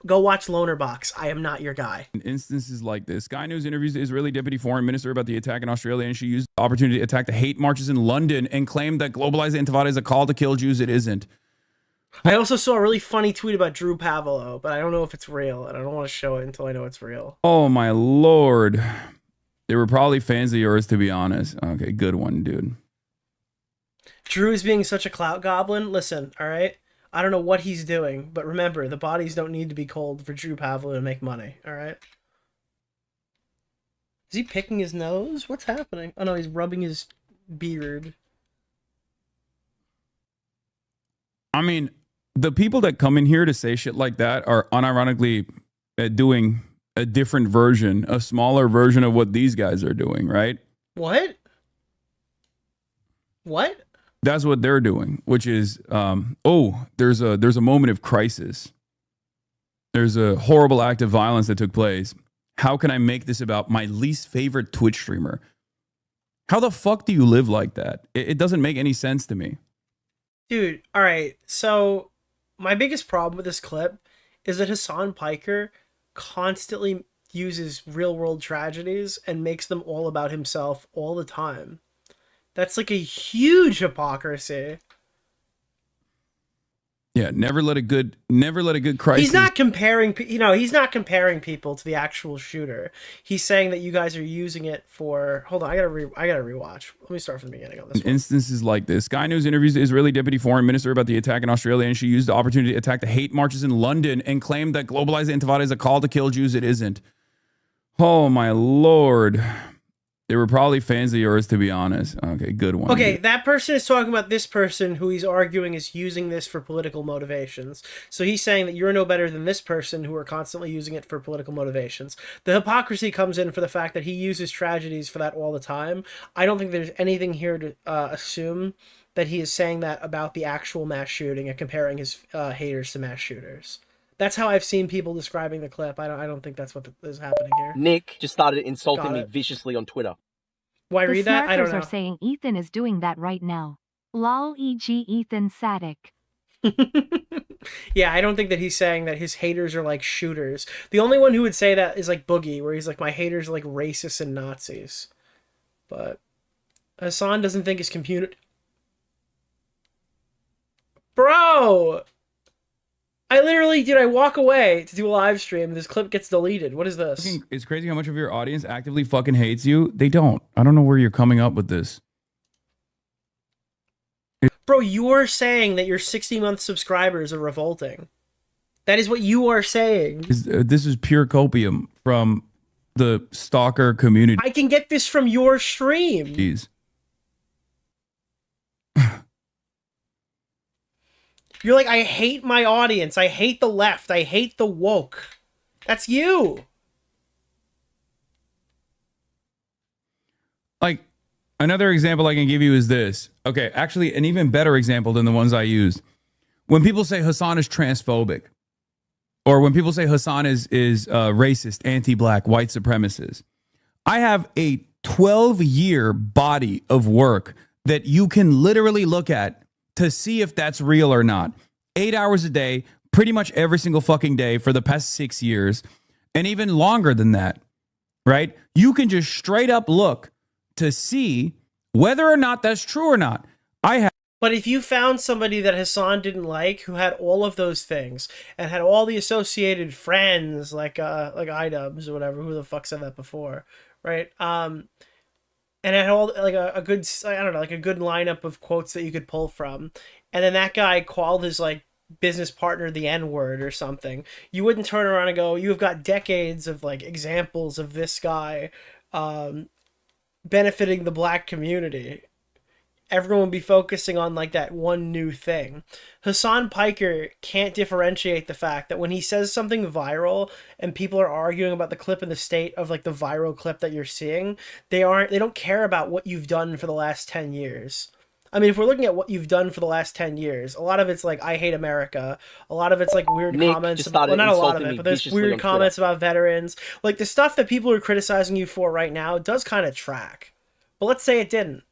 Go watch Lonerbox. I am not your guy. In instances like this, Sky News interviews the Israeli deputy foreign minister about the attack in Australia, and she used the opportunity to attack the hate marches in London and claimed that globalized intifada is a call to kill Jews. It isn't. I also saw a really funny tweet about Drew Pavlo, but I don't know if it's real, and I don't want to show it until I know it's real. Oh my lord. They were probably fans of yours, to be honest. Okay, good one, dude. Drew is being such a clout goblin. Listen, all right? I don't know what he's doing, but remember, the bodies don't need to be cold for Drew Pavlo to make money, all right? Is he picking his nose? What's happening? Oh no, he's rubbing his beard. I mean, the people that come in here to say shit like that are unironically doing a different version, a smaller version of what these guys are doing, right? What? What? That's what they're doing, which is, there's a moment of crisis. There's a horrible act of violence that took place. How can I make this about my least favorite Twitch streamer? How the fuck do you live like that? It doesn't make any sense to me. Dude, all right. So my biggest problem with this clip is that Hassan Piker constantly uses real world tragedies and makes them all about himself all the time. That's like a huge hypocrisy. Yeah, never let a good crisis. He's not comparing, he's not comparing people to the actual shooter. He's saying that you guys are using it for. Hold on, I gotta rewatch. Let me start from the beginning on this. In instances like this, Sky News interviews the Israeli deputy foreign minister about the attack in Australia, and she used the opportunity to attack the hate marches in London and claimed that globalized intifada is a call to kill Jews. It isn't. Oh my lord. They were probably fans of yours, to be honest. Okay, good one. Okay, that person is talking about this person who he's arguing is using this for political motivations. So he's saying that you're no better than this person who are constantly using it for political motivations. The hypocrisy comes in for the fact that he uses tragedies for that all the time. I don't think there's anything here to assume that he is saying that about the actual mass shooting and comparing his haters to mass shooters. That's how I've seen people describing the clip. I don't think that's what is happening here. Nick just started insulting me viciously on Twitter. Why read that? I don't know. Are saying Ethan is doing that right now. Lol, e.g. Ethan Sadik. Yeah, I don't think that he's saying that his haters are like shooters. The only one who would say that is like Boogie, where he's like, my haters are like racists and Nazis. But Hassan doesn't think his community... Bro! I walk away to do a live stream. This clip gets deleted. What is this? It's crazy how much of your audience actively fucking hates you. They don't. I don't know where you're coming up with this. Bro, you're saying that your 60-month subscribers are revolting. That is what you are saying. This is pure copium from the stalker community. I can get this from your stream. Jeez. You're like, I hate my audience. I hate the left. I hate the woke. That's you. Like, another example I can give you is this. Okay, actually, an even better example than the ones I used. When people say Hassan is transphobic, or when people say Hassan is racist, anti-black, white supremacist, I have a 12-year body of work that you can literally look at to see if that's real or not. 8 hours a day, pretty much every single fucking day for the past 6 years, and even longer than that, right? You can just straight up look to see whether or not that's true or not. But if you found somebody that Hassan didn't like, who had all of those things and had all the associated friends, like iDubbbz or whatever, who the fuck said that before, right? And it had all like a good, I don't know, like a good lineup of quotes that you could pull from, and then that guy called his like business partner the N-word or something, you wouldn't turn around and go, you've got decades of like examples of this guy benefiting the black community. Everyone would be focusing on like that one new thing. Hassan Piker can't differentiate the fact that when he says something viral and people are arguing about the clip in the state of like the viral clip that you're seeing, they don't care about what you've done for the last 10 years. I mean, if we're looking at what you've done for the last 10 years, a lot of it's like, I hate America. A lot of it's like weird comments. Well, not a lot of it, but there's weird comments about veterans. Like the stuff that people are criticizing you for right now does kind of track. But let's say it didn't.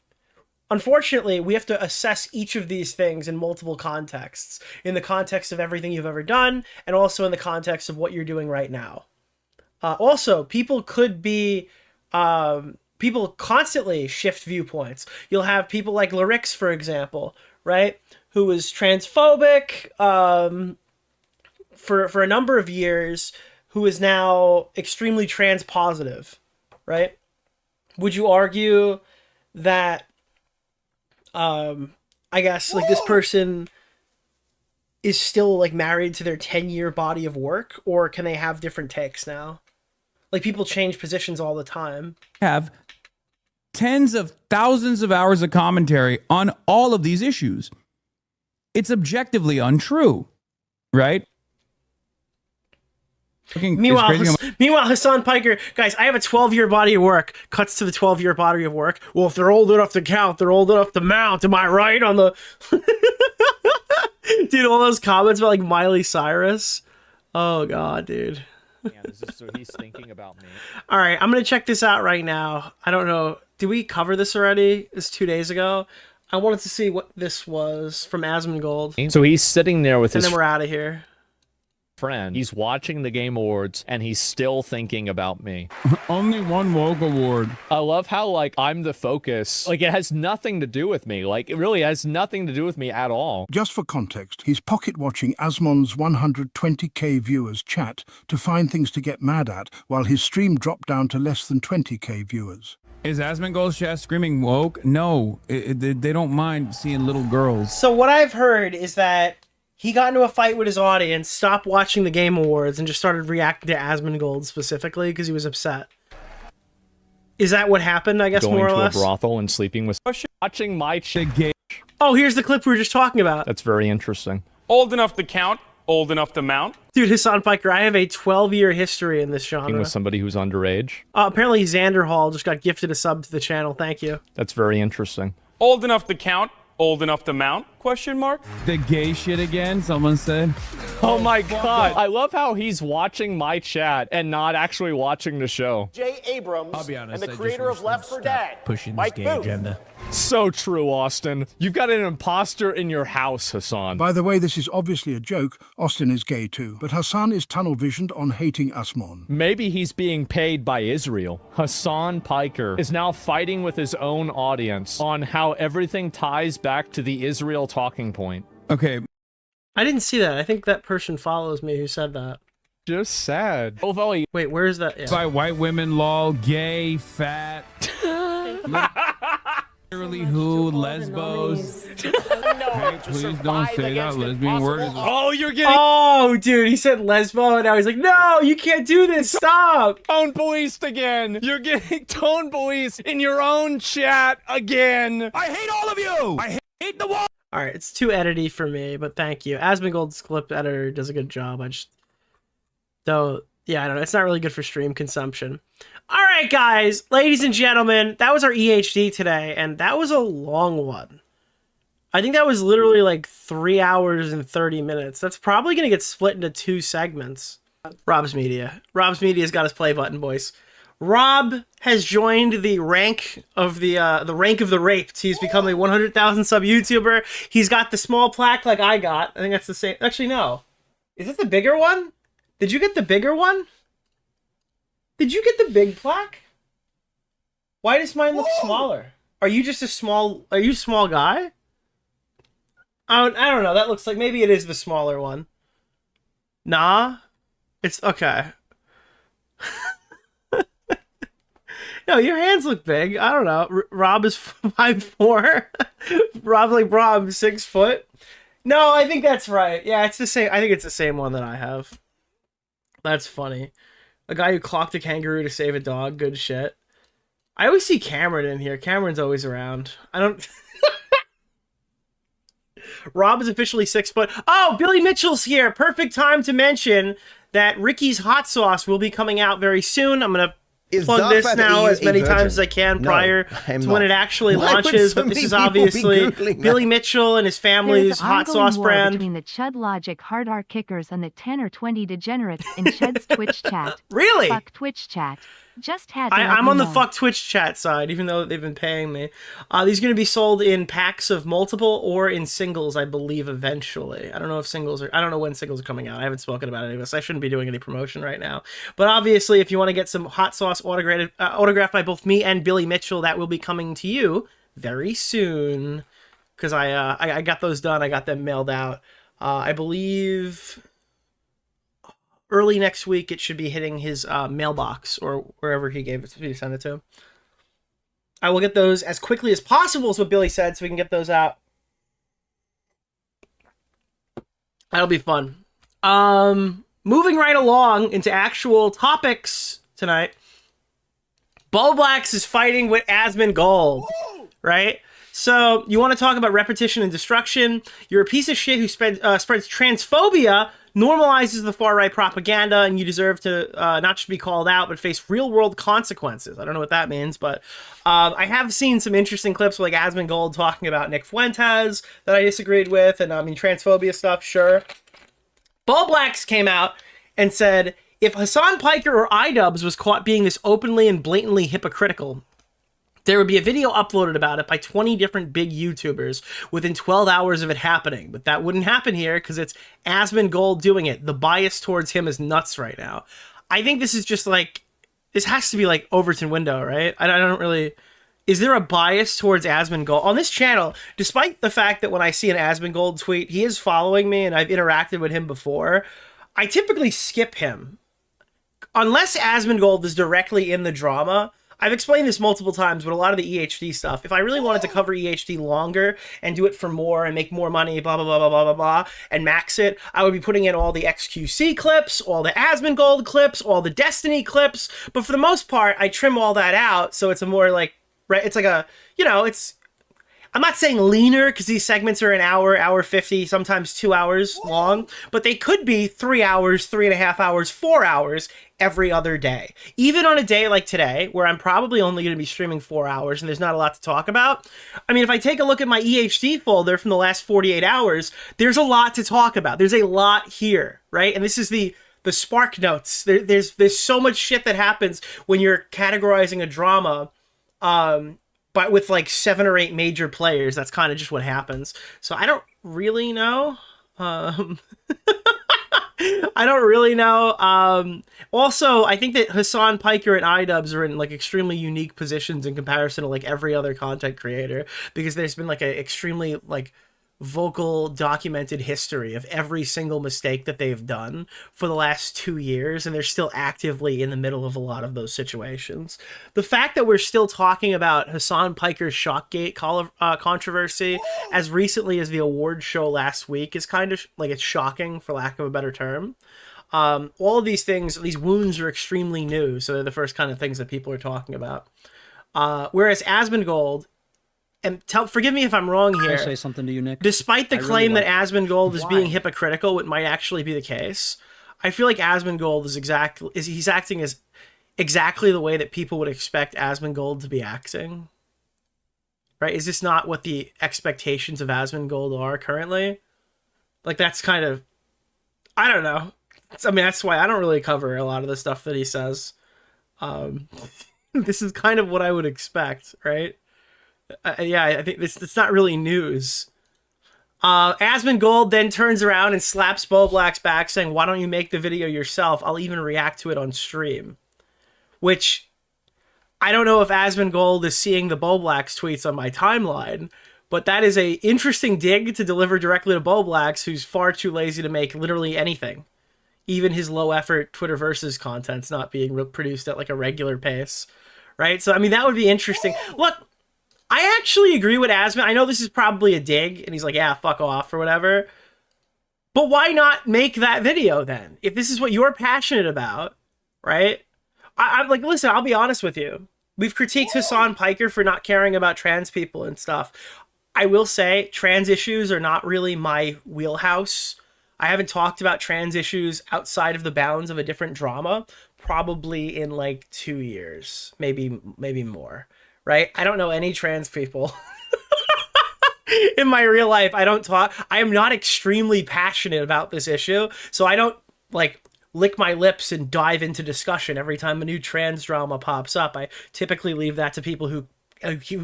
Unfortunately, we have to assess each of these things in multiple contexts. In the context of everything you've ever done, and also in the context of what you're doing right now. Also, people could be... people constantly shift viewpoints. You'll have people like Larix, for example, right? Who was transphobic for a number of years, who is now extremely trans positive, right? Would you argue that... I guess like this person is still like married to their 10-year body of work, or can they have different takes now? Like people change positions all the time. Have tens of thousands of hours of commentary on all of these issues. It's objectively untrue, right? Meanwhile, Hassan Piker, guys, I have a 12-year body of work. Cuts to the 12-year body of work. Well, if they're old enough to count, they're old enough to mount. Am I right on the... Dude, all those comments about like Miley Cyrus. Oh, God, dude. So he's thinking about me. All right, I'm going to check this out right now. I don't know. Did we cover this already? It's 2 days ago. I wanted to see what this was from Asmongold. So he's sitting there with and his... then we're out of here. Friend. He's watching the Game Awards and he's still thinking about me. Only one woke award. I love how like I'm the focus. Like it has nothing to do with me. Like it really has nothing to do with me at all. Just for context, he's pocket watching Asmon's 120k viewers chat to find things to get mad at while his stream dropped down to less than 20k viewers. Is Asmongold's chat screaming woke? No, they don't mind seeing little girls. So what I've heard is that he got into a fight with his audience, stopped watching the Game Awards, and just started reacting to Asmongold specifically because he was upset. Is that what happened, I guess, more or less? Going to a brothel and sleeping with... Watching my chick. Oh, here's the clip we were just talking about. That's very interesting. Old enough to count, old enough to mount. Dude, Hassan Piker, I have a 12-year history in this genre. With somebody who's underage. Apparently Xander Hall just got gifted a sub to the channel. Thank you. That's very interesting. Old enough to count, old enough to mount? Question mark? The gay shit again, someone said. Oh my God. I love how he's watching my chat and not actually watching the show. J. Abrams, I'll be honest, and the creator of Left 4 Dead, pushing Mike this gay Booth. agenda. So true, Austin. You've got an imposter in your house, Hassan. By the way, this is obviously a joke. Austin is gay too, but Hassan is tunnel-visioned on hating Asmon. Maybe he's being paid by Israel. Hassan Piker is now fighting with his own audience on how everything ties back to the Israel talking point. Okay. I didn't see that. I think that person follows me who said that. Just sad. Wait, where is that? Yeah. By white women, lol, gay, fat. Literally who, lesbos. Hey, please don't say that lesbian word. Oh, you're getting... Oh, dude, he said lesbo, and now he's like, no, you can't do this, stop! Tone policed again. You're getting tone policed in your own chat again. I hate all of you! I hate the wall! Alright, it's too edity for me, but thank you. Asmongold's clip editor does a good job. Yeah, I don't know. It's not really good for stream consumption. All right, guys, ladies and gentlemen, that was our EHD today, and that was a long one. I think that was literally like 3 hours and 30 minutes. That's probably going to get split into 2 segments. Rob's Media. Rob's Media's got his play button, boys. Rob has joined the rank of the rank of the raped. He's become a 100,000 sub YouTuber. He's got the small plaque like I got. I think that's the same. Actually, no. Is it the bigger one? Did you get the bigger one? Did you get the big plaque? Why does mine look smaller? Are you just a small... Are you a small guy? I don't know. That looks like... Maybe it is the smaller one. Nah. It's... Okay. No, your hands look big. I don't know. Rob is 5'4". Rob 6 foot. No, I think that's right. Yeah, it's the same. I think it's the same one that I have. That's funny. A guy who clocked a kangaroo to save a dog. Good shit. I always see Cameron in here. Cameron's always around. I don't... Rob is officially 6 foot. Oh, Billy Mitchell's here. Perfect time to mention that Ricky's hot sauce will be coming out very soon. I'm going to plug this now as many times as I can prior to when it actually launches. But this is obviously Billy Mitchell and his family's hot sauce brand. Between the Chud Logic hard R kickers and the 10 or 20 degenerates in Chud's Twitch chat. Really? Fuck Twitch chat. Just had to I'm on the fuck Twitch chat side, even though they've been paying me. These are going to be sold in packs of multiple or in singles, I believe, eventually. I don't know if singles are... I don't know when singles are coming out. I haven't spoken about any of this. I shouldn't be doing any promotion right now. But obviously, if you want to get some hot sauce autographed by both me and Billy Mitchell, that will be coming to you very soon. Because I got those done. I got them mailed out. I believe... early next week, it should be hitting his mailbox or wherever he gave it to me to send it to him. I will get those as quickly as possible, is what Billy said, so we can get those out. That'll be fun. Moving right along into actual topics tonight. Blacks is fighting with Asmongold, right? So, you want to talk about repetition and destruction. You're a piece of shit who spreads transphobia, normalizes the far-right propaganda, and you deserve to not just be called out, but face real-world consequences. I don't know what that means, but I have seen some interesting clips like Asmongold talking about Nick Fuentes that I disagreed with, and I mean, transphobia stuff, sure. Blacks came out and said, if Hassan Piker or iDubbbz was caught being this openly and blatantly hypocritical, there would be a video uploaded about it by 20 different big YouTubers within 12 hours of it happening. But that wouldn't happen here because it's Asmongold doing it. The bias towards him is nuts right now. I think this is just like... This has to be like Overton Window, right? I don't really... Is there a bias towards Asmongold? On this channel, despite the fact that when I see an Asmongold tweet, he is following me and I've interacted with him before, I typically skip him. Unless Asmongold is directly in the drama... I've explained this multiple times, but a lot of the EHD stuff, if I really wanted to cover EHD longer and do it for more and make more money, blah, blah, blah, blah, blah, blah, blah, and max it, I would be putting in all the XQC clips, all the Asmongold clips, all the Destiny clips, but for the most part, I trim all that out, so it's a more like, right, it's like a, you know, it's, I'm not saying leaner, because these segments are an hour, hour 50, sometimes 2 hours long, but they could be 3 hours, 3.5 hours, 4 hours, every other day. Even on a day like today, where I'm probably only going to be streaming 4 hours and there's not a lot to talk about. I mean, if I take a look at my EHD folder from the last 48 hours, there's a lot to talk about. There's a lot here, right? And this is the spark notes. There's so much shit that happens when you're categorizing a drama, but with like 7 or 8 major players. That's kind of just what happens. So I don't really know. I don't really know. Also, I think that Hassan Piker and iDubbbz are in like extremely unique positions in comparison to like every other content creator, because there's been like an extremely like vocal documented history of every single mistake that they've done for the last 2 years, and they're still actively in the middle of a lot of those situations. The fact that we're still talking about Hassan Piker's Shockgate controversy as recently as the award show last week is kind of like, it's shocking, for lack of a better term. All of these things, these wounds are extremely new, so they're the first kind of things that people are talking about. Whereas Asmongold, and forgive me if I'm wrong here. Can I say something to you, Nick? Despite the claim that Asmongold is being hypocritical, it might actually be the case. I feel like Asmongold is he's acting as exactly the way that people would expect Asmongold to be acting? Right? Is this not what the expectations of Asmongold are currently? Like, that's kind of... I don't know. I mean, that's why I don't really cover a lot of the stuff that he says. This is kind of what I would expect, right? Yeah, I think it's not really news. Asmongold then turns around and slaps Boblack's back, saying, "Why don't you make the video yourself? I'll even react to it on stream." Which, I don't know if Asmongold is seeing the Boblack's tweets on my timeline, but that is a interesting dig to deliver directly to Boblack's, who's far too lazy to make literally anything. Even his low-effort Twitterverses content's not being produced at like a regular pace, right? So, I mean, that would be interesting. Look, I actually agree with Asmon. I know this is probably a dig, and he's like, yeah, fuck off or whatever. But why not make that video then? If this is what you're passionate about, right? I'm like, listen, I'll be honest with you. We've critiqued Hassan Piker for not caring about trans people and stuff. I will say trans issues are not really my wheelhouse. I haven't talked about trans issues outside of the bounds of a different drama probably in like 2 years, maybe more, right? I don't know any trans people. In my real life, I don't talk. I am not extremely passionate about this issue, so I don't like lick my lips and dive into discussion every time a new trans drama pops up. I typically leave that to people who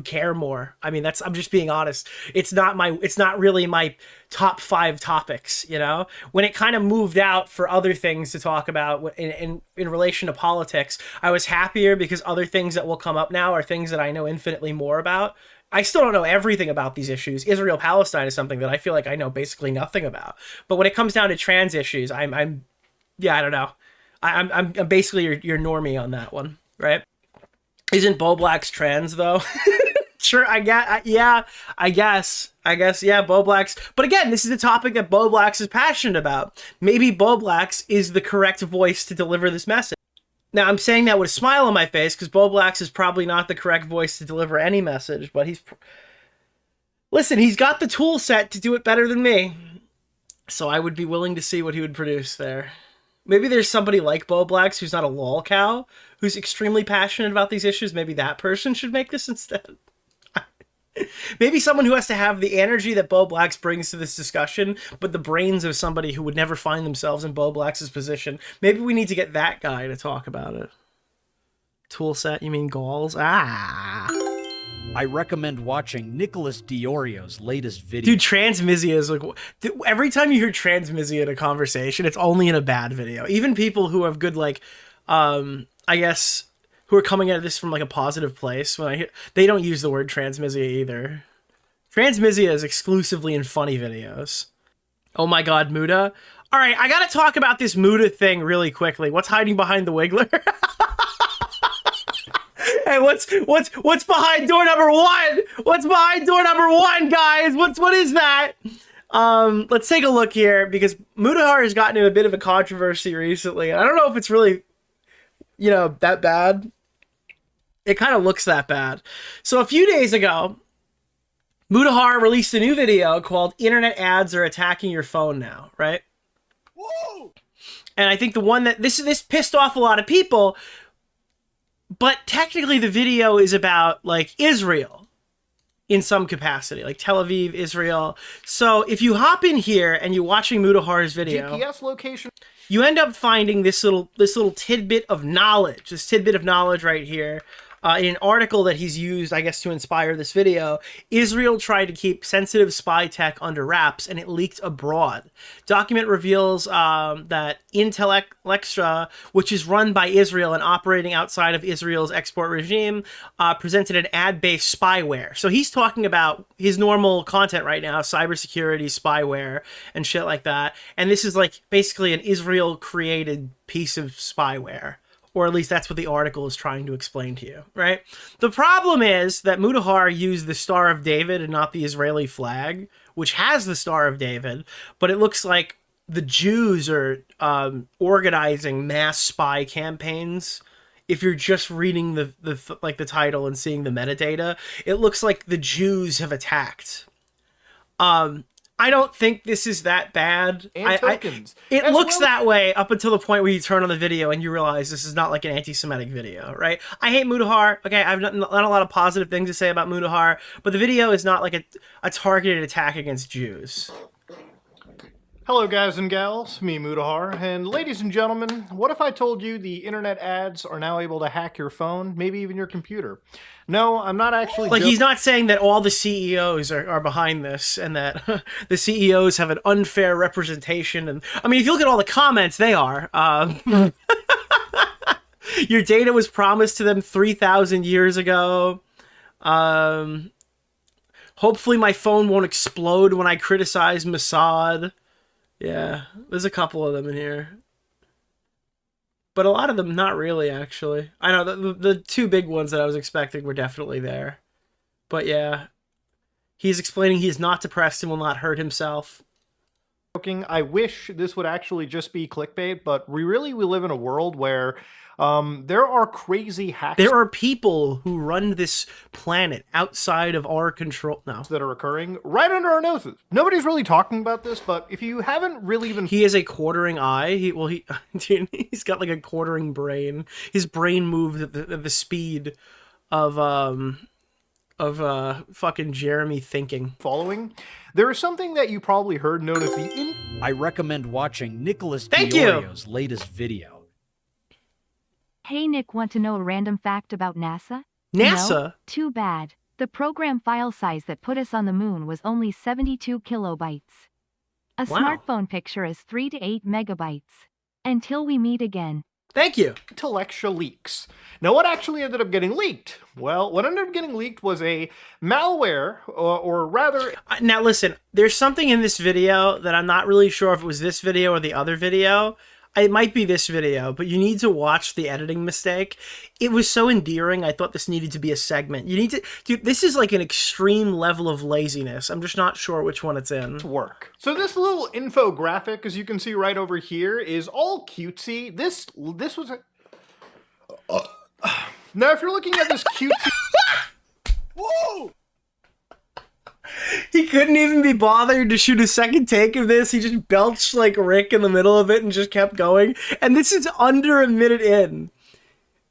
care more. I mean, I'm just being honest. It's not really my top 5 topics, you know? When it kind of moved out for other things to talk about in relation to politics, I was happier because other things that will come up now are things that I know infinitely more about. I still don't know everything about these issues. Israel-Palestine is something that I feel like I know basically nothing about. But when it comes down to trans issues, I don't know. I'm basically your normie on that one, right? Isn't Boblack's trans though? Sure, I guess. Yeah, Boblack's. But again, this is a topic that Boblack's is passionate about. Maybe Boblack's is the correct voice to deliver this message. Now, I'm saying that with a smile on my face because Boblack's is probably not the correct voice to deliver any message, but listen, he's got the tool set to do it better than me. So I would be willing to see what he would produce there. Maybe there's somebody like Boblack's who's not a lol cow, who's extremely passionate about these issues. Maybe that person should make this instead. Maybe someone who has to have the energy that Boblack's brings to this discussion, but the brains of somebody who would never find themselves in Boblack's position. Maybe we need to get that guy to talk about it. Tool set, you mean Gauls? I recommend watching Nicholas DeOrio's latest video. Dude, transmisia is like... Every time you hear transmisia in a conversation, it's only in a bad video. Even people who have good, like, I guess... who are coming at this from like a positive place, they don't use the word transmisia either. Transmisia is exclusively in funny videos. Oh my god, Muda. All right, I gotta talk about this Muda thing really quickly. What's hiding behind the Wiggler? Hey, what's behind door number 1? What's behind door number 1, guys? What is that? Let's take a look here because Mudahar has gotten into a bit of a controversy recently. I don't know if it's really, that bad. It kind of looks that bad. So a few days ago, Mudahar released a new video called "Internet Ads Are Attacking Your Phone Now," right? Whoa! And I think the one that this pissed off a lot of people, but technically the video is about like Israel in some capacity, like Tel Aviv, Israel. So if you hop in here and you're watching Mudahar's video, GPS location, you end up finding this little tidbit of knowledge. This tidbit of knowledge right here. In an article that he's used, I guess, to inspire this video, Israel tried to keep sensitive spy tech under wraps, and it leaked abroad. Document reveals that Intel Extra, which is run by Israel and operating outside of Israel's export regime, presented an ad-based spyware. So he's talking about his normal content right now, cybersecurity, spyware, and shit like that. And this is like basically an Israel-created piece of spyware. Or at least that's what the article is trying to explain to you, right? The problem is that Mudahar used the Star of David and not the Israeli flag, which has the Star of David, but it looks like the Jews are organizing mass spy campaigns. If you're just reading the title and seeing the metadata, it looks like the Jews have attacked. I don't think this is that bad. And tokens. It As looks well- that way up until the point where you turn on the video and you realize this is not like an anti-Semitic video, right? I hate Mudahar. Okay, I've not a lot of positive things to say about Mudahar, but the video is not like a targeted attack against Jews. Hello guys and gals, me Mudahar, and ladies and gentlemen, what if I told you the internet ads are now able to hack your phone, maybe even your computer? No, I'm not actually Like, he's not saying that all the CEOs are behind this and that the CEOs have an unfair representation. And I mean, if you look at all the comments, they are. Your data was promised to them 3,000 years ago. Hopefully my phone won't explode when I criticize Mossad. Yeah, there's a couple of them in here. But a lot of them, not really, actually. I know, the two big ones that I was expecting were definitely there. But yeah, he's explaining he's not depressed and will not hurt himself. I wish this would actually just be clickbait, but we live in a world where there are crazy hacks. There are people who run this planet outside of our control now. That are occurring right under our noses. Nobody's really talking about this, but if you haven't really been... He has a quartering eye. Dude, he's got like a quartering brain. His brain moves at the speed of fucking Jeremy thinking. Following, there is something that you probably heard known as the... I recommend watching Nicholas Thank DeOrio's latest video. Hey Nick, want to know a random fact about NASA? NASA? No? Too bad. The program file size that put us on the moon was only 72 kilobytes. A Wow. smartphone picture is 3 to 8 megabytes. Until we meet again. Thank you. Intellectual leaks. Now, what actually ended up getting leaked? Well, what ended up getting leaked was a malware, or rather... Now listen, there's something in this video that I'm not really sure if it was this video or the other video. It might be this video, but you need to watch the editing mistake. It was so endearing, I thought this needed to be a segment. You need to... Dude, this is like an extreme level of laziness. I'm just not sure which one it's in. Work. So this little infographic, as you can see right over here, is all cutesy. This was a... Now, if you're looking at this cutesy... Whoa! He couldn't even be bothered to shoot a second take of this. He just belched like Rick in the middle of it and just kept going. And this is under a minute in.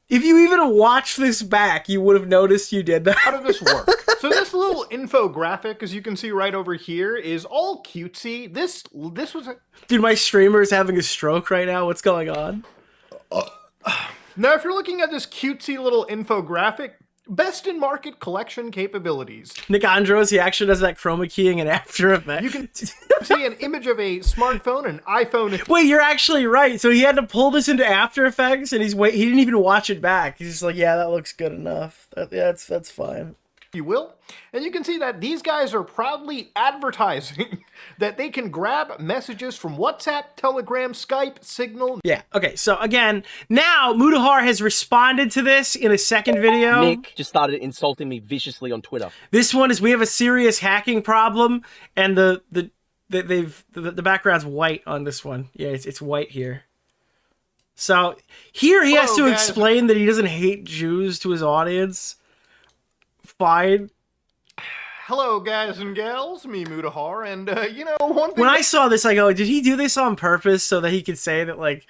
If you even watched this back, you would have noticed you did that. How did this work? So this little infographic, as you can see right over here, is all cutesy. This was a... Dude, my streamer is having a stroke right now. What's going on? Now, if you're looking at this cutesy little infographic, best in market collection capabilities. Nick Andros, he actually does that chroma keying in After Effects. You can see an image of a smartphone, an iPhone. Wait, you're actually right. So he had to pull this into After Effects, and he didn't even watch it back. He's just like, yeah, that looks good enough. That's fine. You will. And you can see that these guys are proudly advertising that they can grab messages from WhatsApp, Telegram, Skype, Signal. Yeah, okay, so again, now Mudahar has responded to this in a second video. Nick just started insulting me viciously on Twitter. This one is, we have a serious hacking problem, and the background's white on this one. Yeah, it's white here. So here he has to explain that he doesn't hate Jews to his audience. Fine. Hello, guys and gals, me Mudahar, and you know, one thing... When I saw this, I go, did he do this on purpose so that he could say that, like,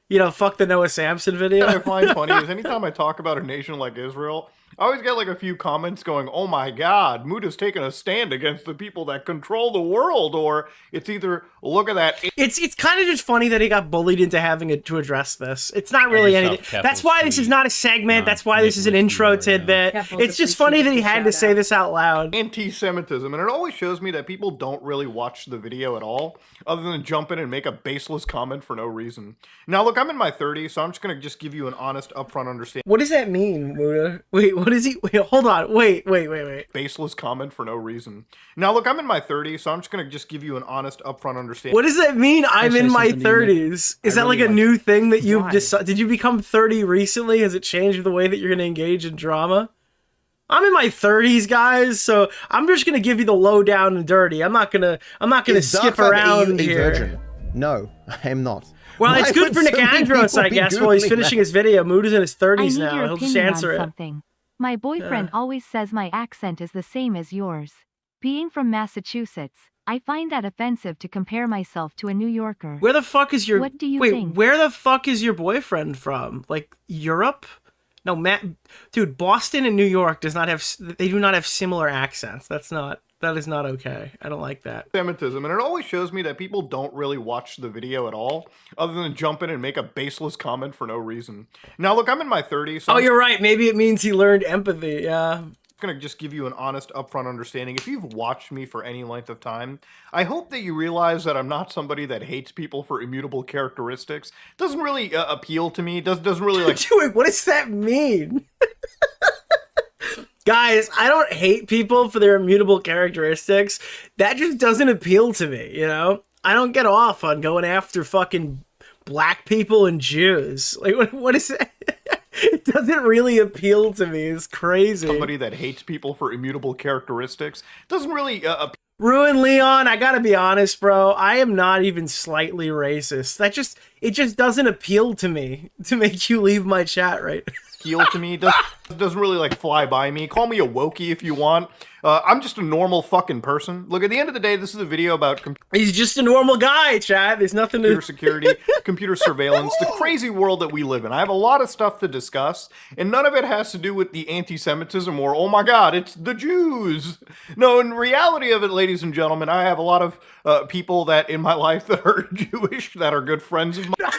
you know, fuck the Noah Samson video? What I find funny is anytime I talk about a nation like Israel, I always get like a few comments going, oh my god, Muda's taking a stand against the people that control the world, or it's either, look at that... It's kind of just funny that he got bullied into having to address this. It's not really anything. That's why this is not a segment. That's why this is an intro tidbit. It's just funny that he had to say this out loud. Anti-Semitism, and it always shows me that people don't really watch the video at all, other than jump in and make a baseless comment for no reason. Now look, I'm in my 30s, so I'm just gonna give you an honest, upfront understanding. What does that mean, Muda? Wait, what is he? Wait, hold on. Wait. Baseless comment for no reason. Now look, I'm in my 30s, so I'm just gonna give you an honest, upfront understanding. What does that mean? I'm in my 30s. Is that like a new thing that you've decided? Did you become 30 recently? Has it changed the way that you're gonna engage in drama? I'm in my 30s, guys, so I'm just gonna give you the low down and dirty. I'm not gonna skip around here. Virgin? No, I am not. Well, it's good for Nick Andros, I guess. While he's finishing his video, Muda's in his 30s I now. need your He'll just opinion answer on it. something. My boyfriend always says my accent is the same as yours. Being from Massachusetts, I find that offensive to compare myself to a New Yorker. Where the fuck is your... What do you Wait, think? where the fuck is your boyfriend from? Like, Europe? No, Matt... Dude, Boston and New York does not have... They do not have similar accents. That is not okay. I don't like that. Antisemitism, and it always shows me that people don't really watch the video at all, other than jump in and make a baseless comment for no reason. Now, look, I'm in my 30s. So You're right. Maybe it means he learned empathy, yeah. I'm gonna just give you an honest, upfront understanding. If you've watched me for any length of time, I hope that you realize that I'm not somebody that hates people for immutable characteristics. Doesn't really appeal to me. Doesn't really like... Dude, what does that mean? Guys, I don't hate people for their immutable characteristics. That just doesn't appeal to me, you know? I don't get off on going after fucking black people and Jews. Like, what is that? It doesn't really appeal to me. It's crazy. Somebody that hates people for immutable characteristics. Doesn't really Ruin Leon, I gotta be honest, bro. I am not even slightly racist. It just doesn't appeal to me to make you leave my chat, right? appeal to me. Doesn't really like fly by me. Call me a wokey if you want. I'm just a normal fucking person. Look, at the end of the day, this is a video about he's just a normal guy, Chad. There's nothing to... computer security, computer surveillance, the crazy world that we live in. I have a lot of stuff to discuss, and none of it has to do with the anti-Semitism or, oh my god, it's the Jews. No, in reality of it, ladies and gentlemen, I have a lot of people that in my life that are Jewish, that are good friends of mine.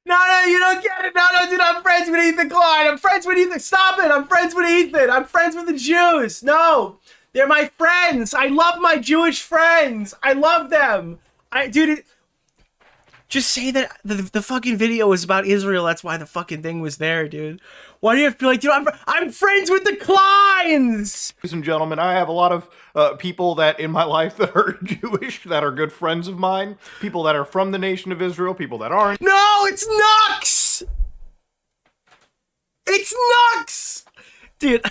No, you don't get it. No, dude, I'm friends with Ethan Klein. I'm friends with Ethan. Stop it. I'm friends with Ethan. I'm friends with the Jews. No, they're my friends. I love my Jewish friends. I love them. Dude, just say that the fucking video was about Israel. That's why the fucking thing was there, dude. Why do you have to be like, dude, I'm friends with the Kleins? Ladies and gentlemen, I have a lot of people that in my life that are Jewish, that are good friends of mine, people that are from the nation of Israel, people that aren't. No, it's Nux! It's Nux! Dude,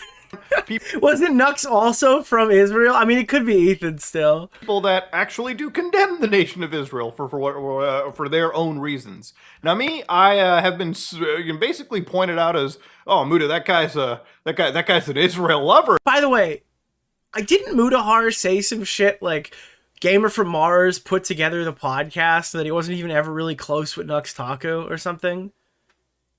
wasn't Nux also from Israel? I mean, it could be Ethan still. People that actually do condemn the nation of Israel for their own reasons. Now, me, I have been basically pointed out as, oh, Muda, that guy's an Israel lover. By the way, didn't Mudahar say some shit like Gamer from Mars put together the podcast so that he wasn't even ever really close with Nux Taco or something?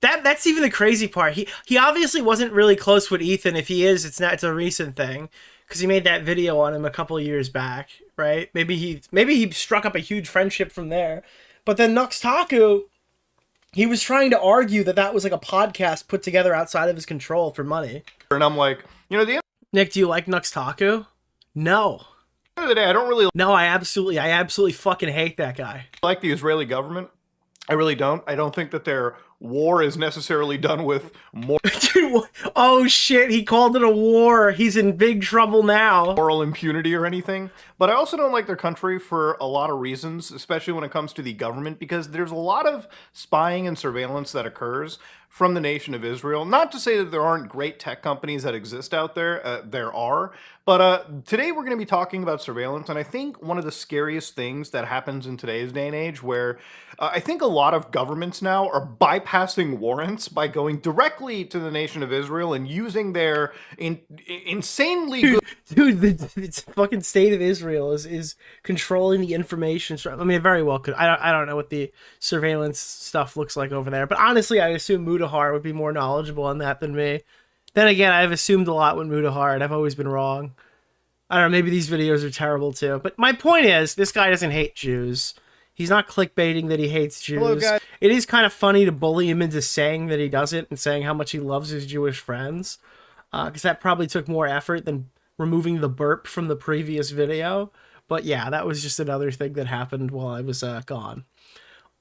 That's even the crazy part. He obviously wasn't really close with Ethan. If he is, it's a recent thing because he made that video on him a couple of years back, right? Maybe he struck up a huge friendship from there. But then Nux Taco, he was trying to argue that was like a podcast put together outside of his control for money. And I'm like, Nick, do you like Nux Taco? No. At the end of the day, I don't really. No, I absolutely fucking hate that guy. Like the Israeli government. I really don't. I don't think that their war is necessarily done with more. Dude, oh shit, he called it a war. He's in big trouble now. Moral impunity or anything. But I also don't like their country for a lot of reasons, especially when it comes to the government, because there's a lot of spying and surveillance that occurs from the nation of Israel. Not to say that there aren't great tech companies that exist out there. There are. But today we're going to be talking about surveillance, and I think one of the scariest things that happens in today's day and age where I think a lot of governments now are bypassing warrants by going directly to the nation of Israel and using their insanely good... Dude, the fucking state of Israel is controlling the information. I mean, it very well could. I don't know what the surveillance stuff looks like over there, but honestly, I assume Mudahar would be more knowledgeable on that than me. Then again, I've assumed a lot with Mudahar, and I've always been wrong. I don't know, maybe these videos are terrible too. But my point is, this guy doesn't hate Jews. He's not clickbaiting that he hates Jews. Hello, guys. It is kind of funny to bully him into saying that he doesn't and saying how much he loves his Jewish friends. Because that probably took more effort than removing the burp from the previous video. But yeah, that was just another thing that happened while I was gone.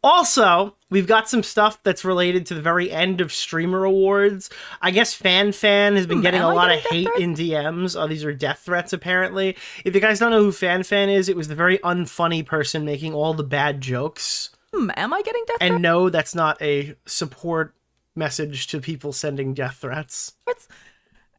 Also, we've got some stuff that's related to the very end of Streamer Awards. I guess Fan has been getting a lot of hate in DMs. These are death threats, apparently. If you guys don't know who Fan is, it was the very unfunny person making all the bad jokes. Am I getting death threats? And no, that's not a support message to people sending death threats.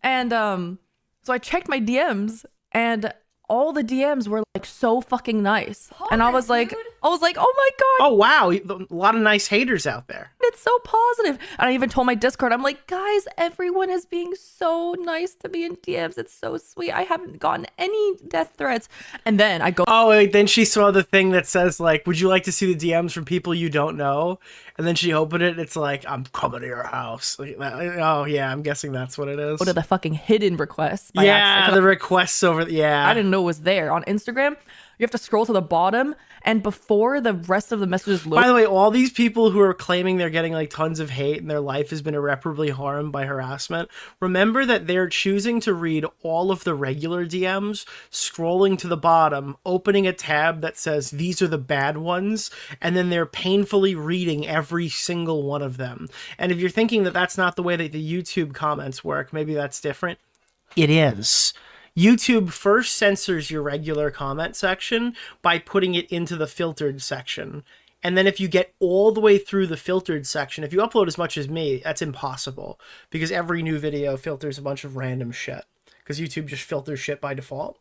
And so I checked my DMs, and all the DMs were like so fucking nice. And I was like... I was like, oh my God. Oh, wow. A lot of nice haters out there. It's so positive. And I even told my Discord, I'm like, guys, everyone is being so nice to me in DMs. It's so sweet. I haven't gotten any death threats. And then I go, oh, wait, then she saw the thing that says, like, would you like to see the DMs from people you don't know? And then she opened it, and it's like, I'm coming to your house. Like, oh, yeah, I'm guessing that's what it is. go to the fucking hidden requests. Yeah, the requests over, yeah. I didn't know it was there. On Instagram, you have to scroll to the bottom, and before the rest of the messages load. By the way, all these people who are claiming they're getting like tons of hate and their life has been irreparably harmed by harassment, remember that they're choosing to read all of the regular DMs, scrolling to the bottom, opening a tab that says these are the bad ones, and then they're painfully reading every single one of them. And if you're thinking that that's not the way that the YouTube comments work, maybe that's different. It is. YouTube first censors your regular comment section by putting it into the filtered section. And then if you get all the way through the filtered section, if you upload as much as me, that's impossible because every new video filters a bunch of random shit because YouTube just filters shit by default.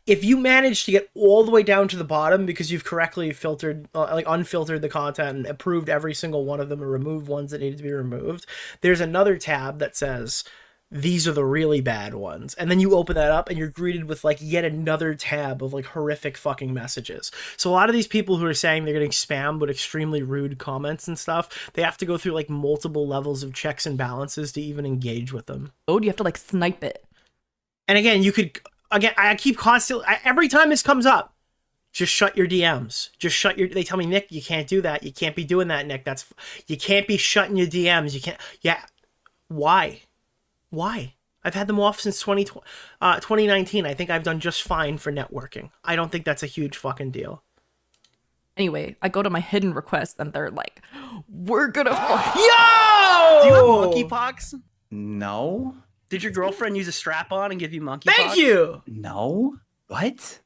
If you manage to get all the way down to the bottom because you've correctly filtered, like unfiltered the content and approved every single one of them or removed ones that needed to be removed, there's another tab that says, these are the really bad ones. And then you open that up and you're greeted with like yet another tab of like horrific fucking messages. So a lot of these people who are saying they're getting spammed with extremely rude comments and stuff, they have to go through like multiple levels of checks and balances to even engage with them. Oh, you have to like snipe it. And again, I keep constantly, every time this comes up, just shut your DMs. Just shut your, they tell me, Nick, you can't do that. You can't be doing that, Nick. You can't be shutting your DMs. You can't, yeah. Why? I've had them off since 2019. I think I've done just fine for networking. I don't think that's a huge fucking deal. Anyway, I go to my hidden requests and they're like, we're gonna fuck. Yo! Do you have monkeypox? No. Did your girlfriend use a strap-on and give you monkeypox? Thank you! No. What?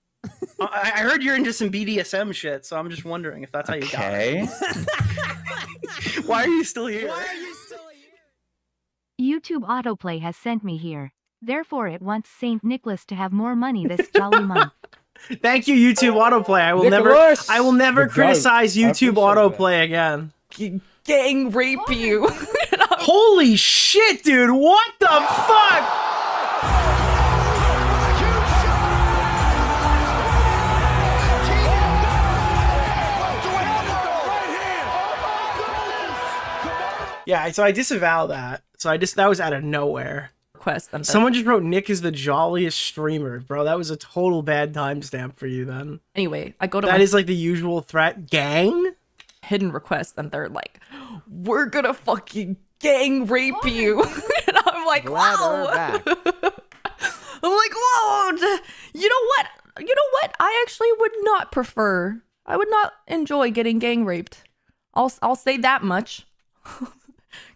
I heard you're into some BDSM shit, so I'm just wondering if that's how you got it. Why are you still here? YouTube Autoplay has sent me here. Therefore it wants St. Nicholas to have more money this jolly month. Thank you, YouTube Autoplay. I will never criticize YouTube Autoplay again. Gang rape you. Holy shit, dude. What the fuck? Yeah, so I disavow that. So that was out of nowhere. Someone just wrote Nick is the jolliest streamer. Bro, that was a total bad timestamp for you then. Anyway, I go to That is like the usual threat. Gang? Hidden requests and they're like, we're gonna fucking gang rape you. And I'm like, wow. I'm like, whoa. You know what? I actually would not prefer. I would not enjoy getting gang raped. I'll say that much.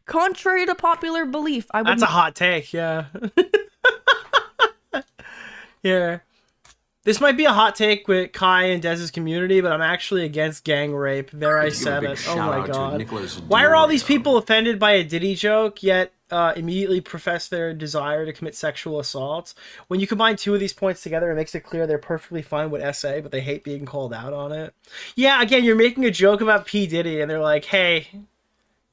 Contrary to popular belief, I would. That's a hot take, yeah. Yeah. This might be a hot take with Kai and Dez's community, but I'm actually against gang rape. There I said it. Oh my god. Why are all these people offended by a Diddy joke, yet immediately profess their desire to commit sexual assaults? When you combine two of these points together, it makes it clear they're perfectly fine with SA, but they hate being called out on it. Yeah, again, you're making a joke about P. Diddy, and they're like, hey...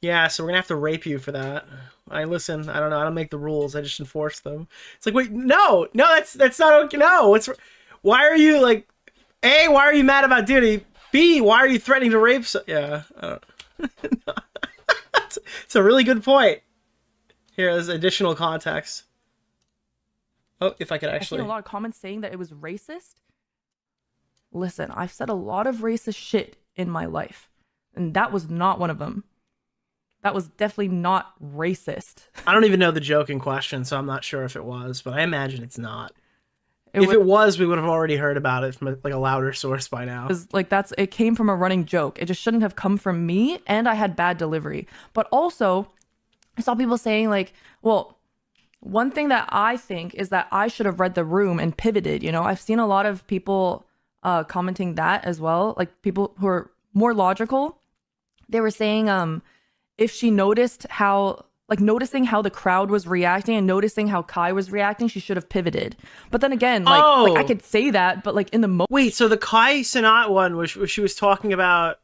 yeah, so we're gonna have to rape you for that. I don't know, I don't make the rules, I just enforce them. It's like, wait, no, that's not okay, no, why are you, like, A, why are you mad about Diddy? B, why are you threatening to rape yeah, I don't know. It's a really good point. Here, there's additional context. Oh, if I could actually... I've seen a lot of comments saying that it was racist. Listen, I've said a lot of racist shit in my life, and that was not one of them. That was definitely not racist. I don't even know the joke in question, so I'm not sure if it was, but I imagine it's not. If it was, we would have already heard about it from a louder source by now. It came from a running joke. It just shouldn't have come from me, and I had bad delivery. But also, I saw people saying like, well, one thing that I think is that I should have read the room and pivoted. You know, I've seen a lot of people commenting that as well, like people who are more logical. They were saying, if she noticed how Like noticing how the crowd was reacting and noticing how Kai was reacting, she should have pivoted. But then again, like I could say that, but like in the moment. Wait, so the Kai Sanat one, which she was talking about,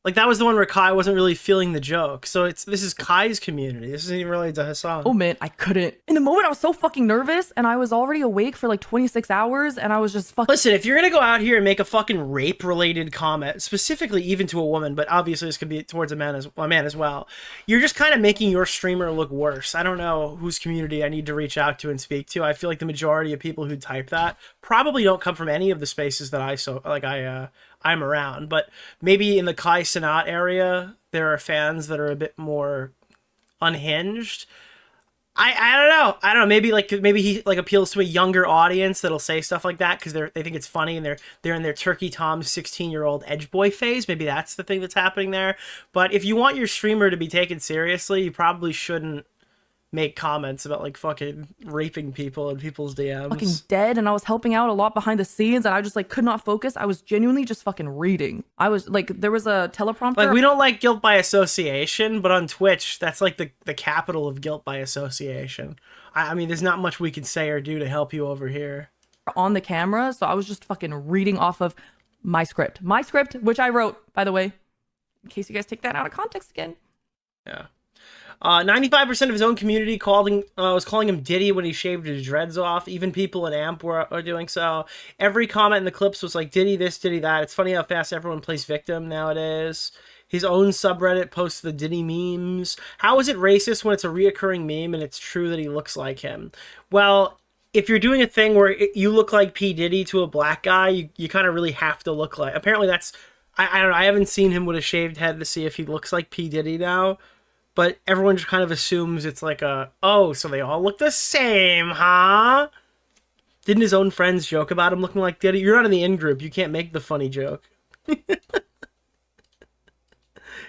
like that was the one where Kai wasn't really feeling the joke. So this is Kai's community. This isn't even related to Hassan. Oh man, I couldn't. In the moment, I was so fucking nervous, and I was already awake for like 26 hours, and I was just fucking. Listen, if you're gonna go out here and make a fucking rape-related comment, specifically even to a woman, but obviously this could be towards a man as well, you're just kind of making your streamer look worse. I don't know whose community I need to reach out to and speak to. I feel like the majority of people who type that probably don't come from any of the spaces that I'm around, but maybe in the Kai Sanat area, there are fans that are a bit more unhinged. I don't know. Maybe he like appeals to a younger audience that'll say stuff like that because they think it's funny and they're in their Turkey Tom 16-year-old edge boy phase. Maybe that's the thing that's happening there. But if you want your streamer to be taken seriously, you probably shouldn't make comments about like fucking raping people in people's DMs. Fucking dead, and I was helping out a lot behind the scenes, and I just like could not focus. I was genuinely just fucking reading. I was like, there was a teleprompter. Like, we don't like guilt by association, but on Twitch, that's like the capital of guilt by association. I mean, there's not much we can say or do to help you over here. On the camera, so I was just fucking reading off of my script, which I wrote, by the way, in case you guys take that out of context again. Yeah. 95% of his own community was calling him Diddy when he shaved his dreads off. Even people in AMP are doing so. Every comment in the clips was like, Diddy this, Diddy that. It's funny how fast everyone plays victim nowadays. His own subreddit posts the Diddy memes. How is it racist when it's a reoccurring meme and it's true that he looks like him? Well, if you're doing a thing where you look like P. Diddy to a black guy, you kind of really have to look like... Apparently that's... I don't know. I haven't seen him with a shaved head to see if he looks like P. Diddy now. But everyone just kind of assumes it's like oh, so they all look the same, huh? Didn't his own friends joke about him looking like Diddy? You're not in the in-group. You can't make the funny joke.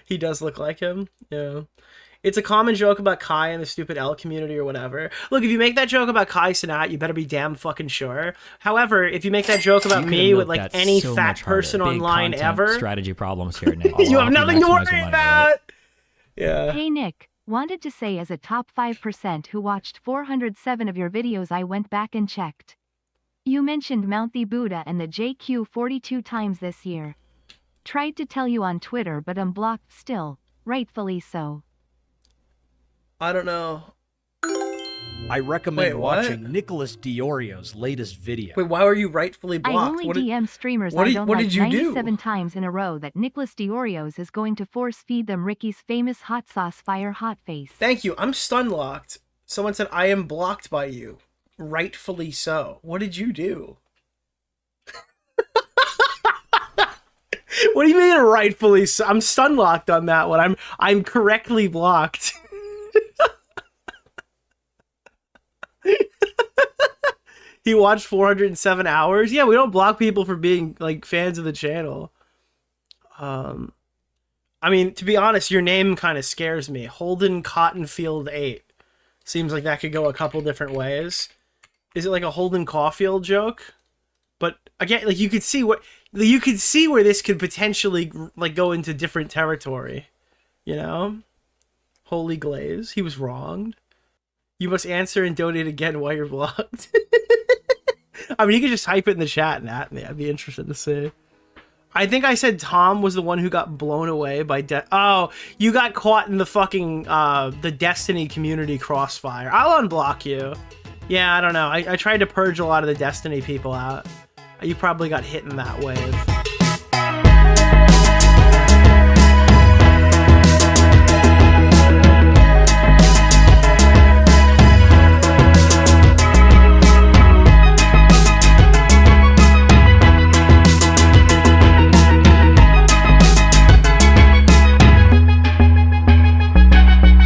He does look like him. Yeah. It's a common joke about Kai and the stupid L community or whatever. Look, if you make that joke about Kai Sanat, you better be damn fucking sure. However, if you make that joke about me with like any fat person online ever... strategy problems here, Nick. You have nothing to worry about! Yeah. Hey Nick, wanted to say as a top 5% who watched 407 of your videos, I went back and checked. You mentioned Mount the Buddha and the JQ 42 times this year. Tried to tell you on Twitter but I'm blocked still, rightfully so. I don't know. I recommend Wait, what? watching Nicholas DeOrio's latest video. Wait, why were you rightfully blocked? I only DM streamers I don't like 97 times in a row that Nicholas DeOrio's is going to force feed them Ricky's famous hot sauce fire hot face. Thank you. I'm stun locked. Someone said I am blocked by you. Rightfully so. What did you do? What do you mean rightfully so? I'm stun locked on that one. I'm correctly blocked. He watched 407 hours. Yeah, we don't block people for being like fans of the channel. I mean, to be honest, your name kind of scares me. Holden Cottonfield 8. Seems like that could go a couple different ways. Is it like a Holden Caulfield joke? But again, like you could see where this could potentially like go into different territory. You know? Holy Glaze. He was wronged. You must answer and donate again while you're blocked. I mean, you could just type it in the chat and at me. I'd be interested to see. I think I said Tom was the one who got blown away by Oh, you got caught in the fucking, the Destiny community crossfire. I'll unblock you. Yeah, I don't know. I tried to purge a lot of the Destiny people out. You probably got hit in that wave.